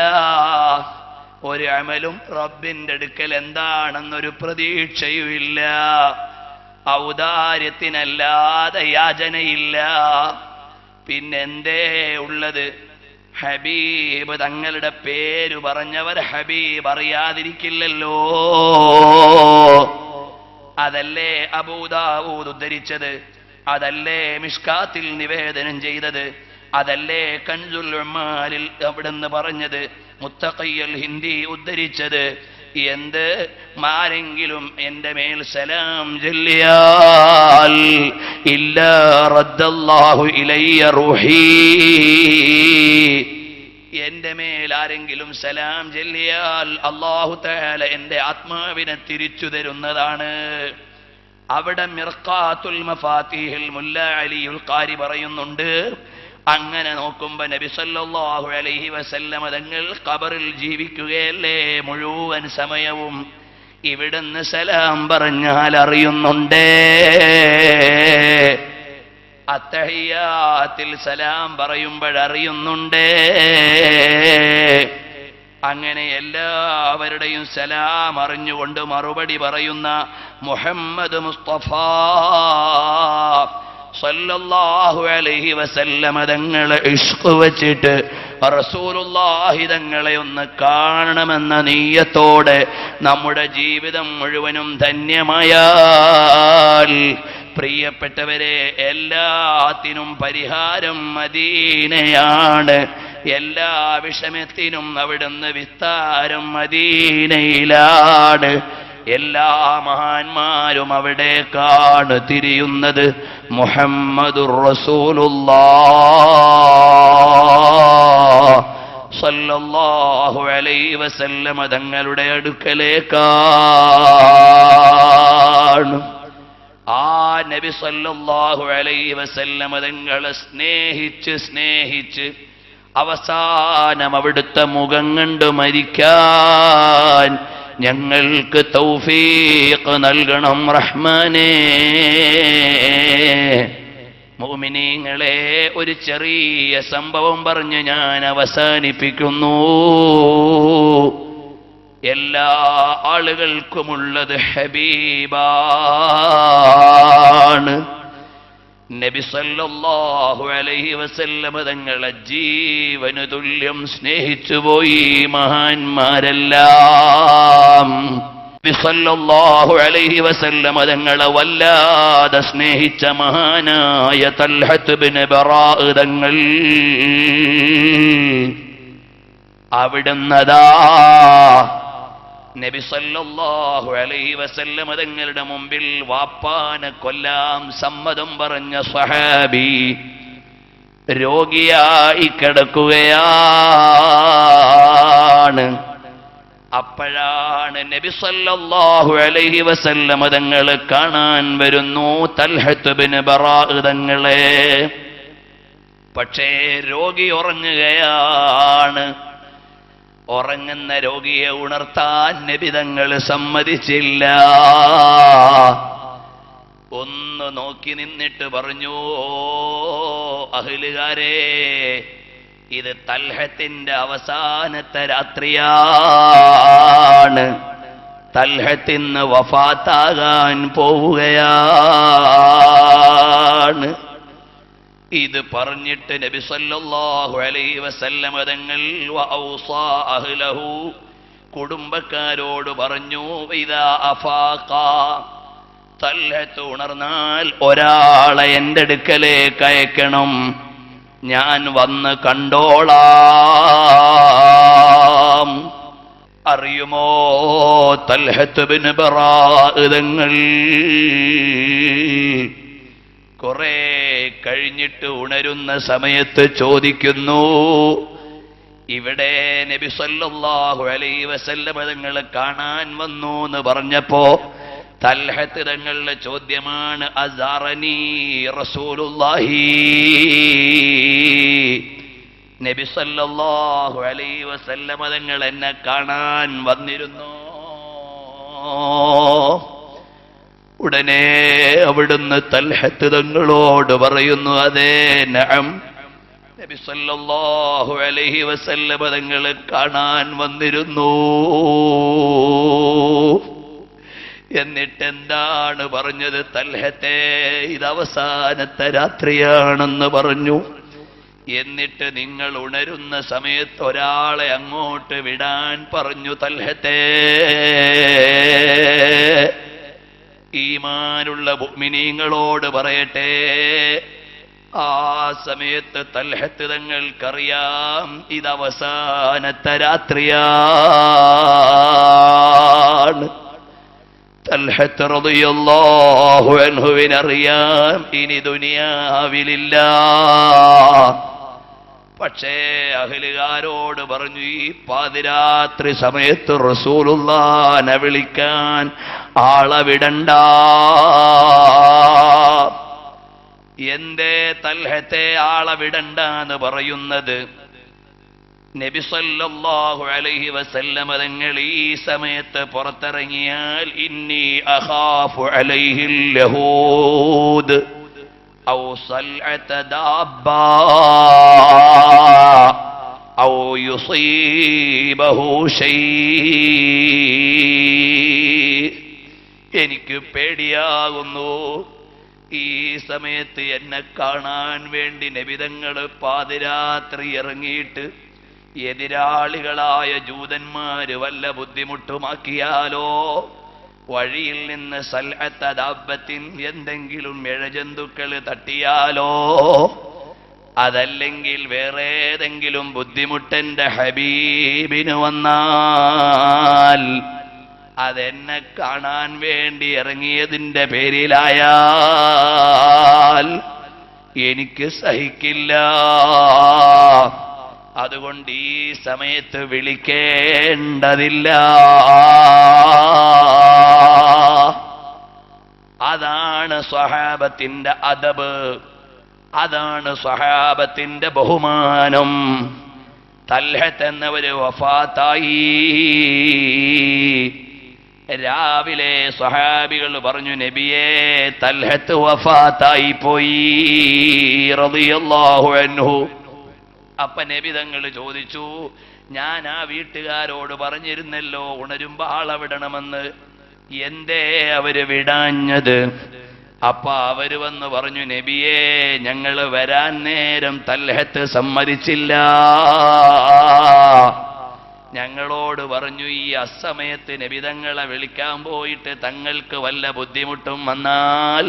ഒരു അമലും റബ്ബിന്റെ അടുക്കൽ എന്താണെന്നൊരു പ്രതീക്ഷയുമില്ല, ഔദാര്യത്തിനല്ലാതെ യാചനയില്ല. പിന്നെന്തേ ഉള്ളത്? ഹബീബ് തങ്ങളുടെ പേര് പറഞ്ഞവർ ഹബീബ് അറിയാതിരിക്കില്ലല്ലോ. അതല്ലേ അബൂ ദാവൂദ് ഉദ്ധരിച്ചത്, അതല്ലേ മിഷ്കാത്തിൽ നിവേദനം ചെയ്തത്, അതല്ലേ കൻസുൽ ഉമ്മാലിൽ അവിടുന്ന് പറഞ്ഞത്, മുത്തഖിയൽ ഹിന്ദി ഉദ്ധരിച്ചത്. എന്ത്? ആരെങ്കിലും എന്റെ മേൽ സലാം ചൊല്ലിയാൽ ഇല്ലാ റദ്ദല്ലാഹു ഇലയ്യ റൂഹി, എന്റെ മേൽ ആരെങ്കിലും സലാം ചൊല്ലിയാൽ അല്ലാഹു തആല എന്റെ ആത്മാവിനെ തിരിച്ചു തരുന്നതാണ്. അവിടെ മിർഖാത്തുൽ മഫാത്തിഹിൽ മുല്ല അലിയുൽ ഖാരി പറയുന്നുണ്ട്, അങ്ങനെ നോക്കുമ്പോ നബി സല്ലല്ലാഹു അലൈഹി വസല്ലമ തങ്ങൾ ഖബറിൽ ജീവിക്കുകയല്ലേ മുഴുവൻ സമയവും. ഇവിടുന്ന് സലാം പറഞ്ഞാൽ അറിയുന്നുണ്ടേ, അത്തഹിയ്യാത്തിൽ സലാം പറയുമ്പോഴറിയുന്നുണ്ടേ. അങ്ങനെ എല്ലാവരുടെയും സലാം അറിഞ്ഞുകൊണ്ട് മറുപടി പറയുന്ന മുഹമ്മദ് മുസ്തഫ സല്ലല്ലാഹു അലൈഹി വസല്ലമ തങ്ങളെ ഇഷ്ഖ് വച്ചിട്ട് റസൂലുള്ളാഹി തങ്ങളെ ഒന്ന് കാണണമെന്ന നീയത്തോടെ നമ്മുടെ ജീവിതം മുഴുവനും ധന്യമായാൽ പ്രിയപ്പെട്ടവരെ, എല്ലാത്തിനും പരിഹാരം മദീനയാണ്. എല്ലാ വിഷമത്തിനും അവിടുന്ന് വിസ്താരം മദീനയിലാണ്. എല്ലാ മഹാന്മാരും അവിടേക്കാണ് തിരിയുന്നത്. മുഹമ്മദുർ റസൂലുള്ളാഹ് സല്ലല്ലാഹു അലൈഹി വസല്ലമ തങ്ങളുടെ അടുക്കലേക്കാണ്. ആ നബി സല്ലല്ലാഹു അലൈഹി വസല്ലമ തങ്ങളെ സ്നേഹിച്ച് അവസാനം അവിടുത്തെ മുഖം കണ്ട് മരിക്കാൻ ഞങ്ങൾക്ക് തൗഫീഖ് നൽകണം റഹ്മാനേ. മുഅ്മിനീങ്ങളെ, ഒരു ചെറിയ സംഭവം പറഞ്ഞ് ഞാൻ അവസാനിപ്പിക്കുന്നു. എല്ലാ ആളുകൾക്കുമുള്ളത് ഹബീബാണ്. നബി സല്ലല്ലാഹു അലൈഹി വസല്ലമ തങ്ങളെ ജീവന് തുല്യം സ്നേഹിച്ചുപോയി മഹാന്മാരെല്ലാം. നബി സല്ലല്ലാഹു അലൈഹി വസല്ലമ തങ്ങളെ വല്ലാതെ സ്നേഹിച്ച മഹാനായ തൽഹത്ത് ഇബ്നു ബറാഅ് തങ്ങൾ അവിടുന്നതാ നബി സല്ലല്ലാഹു അലൈഹി വസല്ലമ തങ്ങളുടെ മുമ്പിൽ വാപ്പാനെ കൊല്ലാൻ സമ്മതം പറഞ്ഞ സ്വഹാബി രോഗിയായി കിടക്കുകയാണ്. അപ്പോഴാണ് നബി സല്ലല്ലാഹു അലൈഹി വസല്ലമ തങ്ങൾ കാണാൻ വരുന്നു തൽഹത്ത് ഇബ്നു ബറാഅ് തങ്ങളെ. പക്ഷേ രോഗി ഉറങ്ങുകയാണ്. ഉറങ്ങുന്ന രോഗിയെ ഉണർത്താൻ നബി തങ്ങൾ സമ്മതിച്ചില്ല. ഒന്ന് നോക്കി നിന്നിട്ട് പറഞ്ഞു, അഹ്ലുകാരെ, ഇത് തൽഹത്തിന്റെ അവസാനത്തെ രാത്രിയാണ്. തൽഹത്തിന് വഫാത്താകാൻ പോവുകയാണ്. ഇത് പറഞ്ഞിട്ട് നബി സല്ലല്ലാഹു അലൈഹി വസല്ലമ തങ്ങൾ വഔസാ അഹ്ലഹു, കുടുംബക്കാരോട് പറഞ്ഞു, ഇദാ അഫാഖ, തൽഹത്ത് ഉണർന്നാൽ ഒരാളെ എൻ്റെ അടുക്കലേക്ക് അയക്കണം, ഞാൻ വന്ന് കണ്ടോളാം. അറിയുമോ, തൽഹത്ത് ഇബ്നു ബറാഅ് തങ്ങൾ കുറെ കഴിഞ്ഞിട്ട് ഉണരുന്ന സമയത്ത് ചോദിക്കുന്നു, ഇവിടെ നബി സല്ലല്ലാഹു അലൈഹി വസല്ലമ തങ്ങളെ കാണാൻ വന്നു എന്ന് പറഞ്ഞപ്പോ തൽഹത്ത് തങ്ങളുടെ ചോദ്യമാണ്, അസാറനി റസൂലുള്ളാഹി, നബി സല്ലല്ലാഹു അലൈഹി വസല്ലമ തങ്ങൾ എന്നെ കാണാൻ വന്നിരുന്നു. ഉടനെ അവിടുന്ന് തൽഹത്ത് തങ്ങളോട് പറയുന്നു, അതേ നഅം, നബി സല്ലല്ലാഹു അലൈഹി വസല്ലമ തങ്ങളെ കാണാൻ വന്നിരുന്നു. എന്നിട്ട് എന്താണ് പറഞ്ഞത്? തൽഹത്തെ, ഇത് അവസാനത്തെ രാത്രിയാണെന്ന് പറഞ്ഞു. എന്നിട്ട് നിങ്ങൾ ഉണരുന്ന സമയത്ത് ഒരാളെ അങ്ങോട്ട് വിടാൻ പറഞ്ഞു. തൽഹത്തെ, ഈമാനുള്ള മുഅ്മിനീങ്ങളോട് പറയട്ടെ, ആ സമയത്ത് തൽഹത്ത് തങ്ങൾക്കറിയാം ഇത് അവസാനത്തെ രാത്രിയാണ്. തൽഹത്ത് റളിയല്ലാഹു അൻഹുവിനറിയാം ഇനി ദുനിയാവിലില്ല. പക്ഷേ അഹ്ലുകാരോട് പറഞ്ഞു, ഈ പാതിരാത്രി സമയത്ത് റസൂലുള്ളാഹിനെ വിളിക്കാൻ ആളെ വിടണ്ട. എന്തേ തൽഹത്തെ ആളെ വിടണ്ട എന്ന് പറയുന്നത്? നബി സല്ലല്ലാഹു അലൈഹി വസല്ലമ തങ്ങൾ ഈ സമയത്ത് പുറത്തിറങ്ങിയാൽ ഇന്നി അഖാഫു അലൈഹിൽ യഹൂദ് ഔ സൽഅത ദാബ്ബ ഔ യുസീബഹു ശൈ, എനിക്ക് പേടിയാകുന്നു ഈ സമയത്ത് എന്നെ കാണാൻ വേണ്ടി നബിതങ്ങൾ പാതിരാത്രി ഇറങ്ങിയിട്ട് എതിരാളികളായ ജൂതന്മാര് വല്ല ബുദ്ധിമുട്ടുമാക്കിയാലോ, വഴിയിൽ നിന്ന് സൽഅത്ത ദാബത്തിൻ എന്തെങ്കിലും ഇഴജന്തുക്കൾ തട്ടിയാലോ അതല്ലെങ്കിൽ വേറെ ഏതെങ്കിലും ബുദ്ധിമുട്ടെന്റെ ഹബീബിന് വന്നാൽ അതെന്നെ കാണാൻ വേണ്ടി ഇറങ്ങിയതിന്റെ പേരിലായാൽ എനിക്ക് സഹിക്കില്ല. അതുകൊണ്ട് ഈ സമയത്ത് വിളിക്കേണ്ടതില്ല. അതാണ് സ്വഹാബത്തിന്റെ അദബ്, അതാണ് സ്വഹാബത്തിന്റെ ബഹുമാനം. തൽഹത്ത് എന്നവര് വഫാത്തായി. രാവിലെ സ്വഹാബികൾ പറഞ്ഞു, നബിയേ തൽഹത്ത് വഫാത്തായി പോയി റളിയല്ലാഹു അൻഹു. അപ്പൊ നബി തങ്ങൾ ചോദിച്ചു, ഞാൻ ആ വീട്ടുകാരോട് പറഞ്ഞിരുന്നല്ലോ ഉണരുമ്പോ ആളെ വിടണമെന്ന്, എന്തേ അവര് വിടാഞ്ഞത്? അപ്പൊ അവര് വന്ന് പറഞ്ഞു, നബിയേ ഞങ്ങൾ വരാൻ നേരം തൽഹത്ത് സമ്മതിച്ചില്ല. ഞങ്ങളോട് പറഞ്ഞു, ഈ അസമയത്ത് നബിതങ്ങളെ വിളിക്കാൻ പോയിട്ട് തങ്ങൾക്ക് വല്ല ബുദ്ധിമുട്ടും വന്നാൽ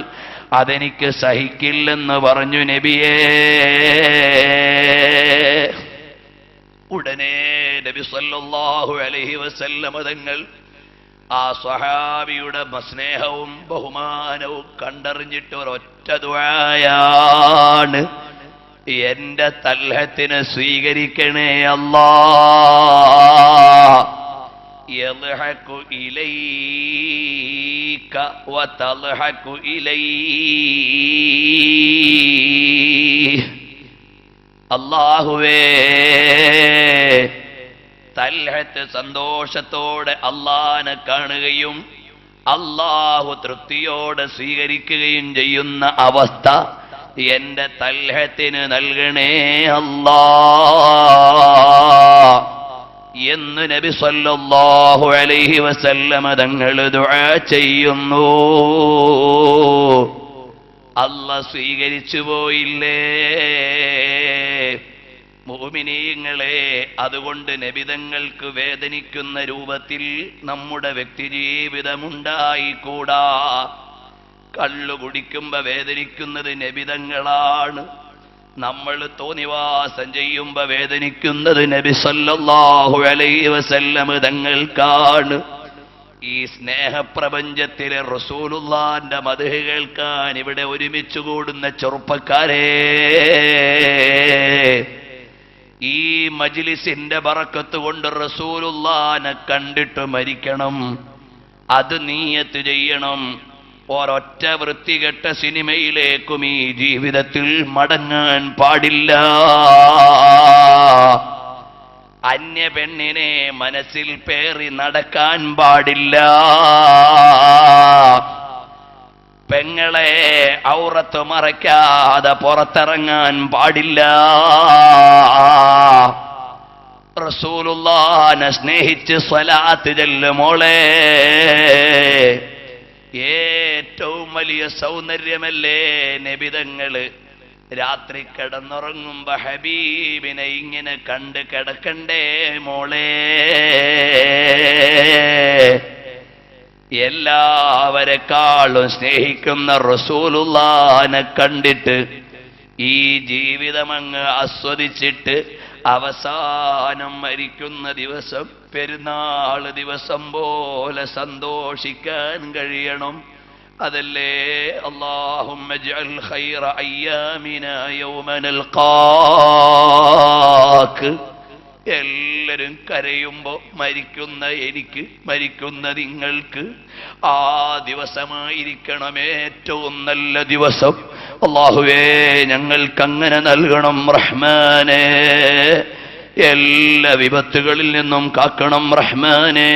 അതെനിക്ക് സഹിക്കില്ലെന്ന് പറഞ്ഞു നബിയേ. ഉടനെ നബി സല്ലല്ലാഹു അലൈഹി വസല്ലം തങ്ങൾ ആ സ്വഹാബിയുടെ സ്നേഹവും ബഹുമാനവും കണ്ടറിഞ്ഞിട്ട് ഒരൊറ്റ ദുആയാണ്, എന്റെ തൽഹത്തിനെ സ്വീകരിക്കണേ അല്ലാഹ്. യദ്ഹകു ഇലൈക വതദ്ഹകു ഇലൈഹി. അല്ലാഹുവേ, തൽഹത്ത് സന്തോഷത്തോടെ അല്ലാഹനെ കാണുകയും അല്ലാഹു തൃപ്തിയോടെ സ്വീകരിക്കുകയും ചെയ്യുന്ന അവസ്ഥ എന്റെ തൽഹത്തിന് നൽകണേ അല്ലാഹ് എന്ന് നബി സല്ലല്ലാഹു അലൈഹി വസല്ലമ തങ്ങൾ ദുആ ചെയ്യുന്നു. അല്ലാഹ് സ്വീകരിച്ചു പോയില്ലേ മുഅ്മിനീങ്ങളെ? അതുകൊണ്ട് നബിതങ്ങൾക്ക് വേദനിക്കുന്ന രൂപത്തിൽ നമ്മുടെ വ്യക്തിജീവിതമുണ്ടായിക്കൂടാ. കള്ളു കുടിക്കുമ്പോ വേദനിക്കുന്നത് നബിതങ്ങളാണ്. നമ്മൾ തോന്നിവാസം ചെയ്യുമ്പോ വേദനിക്കുന്നത് നബി സല്ലല്ലാഹു അലൈഹി വസല്ലം തങ്ങൾക്കാണ്. ഈ സ്നേഹപ്രപഞ്ചത്തിലെ റസൂലുള്ളാന്റെ മദ്ഹ് കേൾക്കാൻ ഇവിടെ ഒരുമിച്ച് കൂടുന്ന ചെറുപ്പക്കാരെ, ഈ മജ്ലിസിന്റെ ബറക്കത്ത് കൊണ്ട് റസൂലുള്ളാനെ കണ്ടിട്ട് മരിക്കണം. അത് നിയ്യത്ത് ചെയ്യണം. ഒരൊറ്റ വൃത്തികെട്ട സിനിമയിലേക്കും ഈ ജീവിതത്തിൽ മടങ്ങാൻ പാടില്ല. അന്യ പെണ്ണിനെ മനസ്സിൽ പേറി നടക്കാൻ പാടില്ല. പെങ്ങളെ ഔറത്ത് മറയ്ക്കാതെ പുറത്തിറങ്ങാൻ പാടില്ല. റസൂലുള്ളാഹിനെ സ്നേഹിച്ച് സ്വലാത്ത് ചൊല്ല് മോളെ. ഏറ്റവും വലിയ സൗന്ദര്യമല്ലേ നബിതങ്ങള് രാത്രി കിടന്നുറങ്ങുമ്പോ ഹബീബിനെ ഇങ്ങനെ കണ്ട് കിടക്കണ്ടേ മോളെ? എല്ലാവരെക്കാളും സ്നേഹിക്കുന്ന റസൂലുള്ളാഹിനെ കണ്ടിട്ട് ഈ ജീവിതമങ്ങ് ആസ്വദിച്ചിട്ട് അവസാനം മരിക്കുന്ന ദിവസം പെരുന്നാൾ ദിവസം പോലെ സന്തോഷിക്കാൻ കഴിയണം. അതല്ലേ അല്ലാഹുമ്മ ജഅൽ ഖൈറ അയ്യാമിനാ യൗമ നൽഖാക്. എല്ലാവരും കരയുമ്പോ മരിക്കുന്ന എനിക്ക്, മരിക്കുന്ന നിങ്ങൾക്ക് ആ ദിവസമായിരിക്കണം ഏറ്റവും നല്ല ദിവസം. അല്ലാഹുവേ ഞങ്ങൾക്കങ്ങനെ നൽകണം റഹ്മാനേ. എല്ലാ വിപത്തുകളിൽ നിന്നും കാക്കണം റഹ്മാനേ.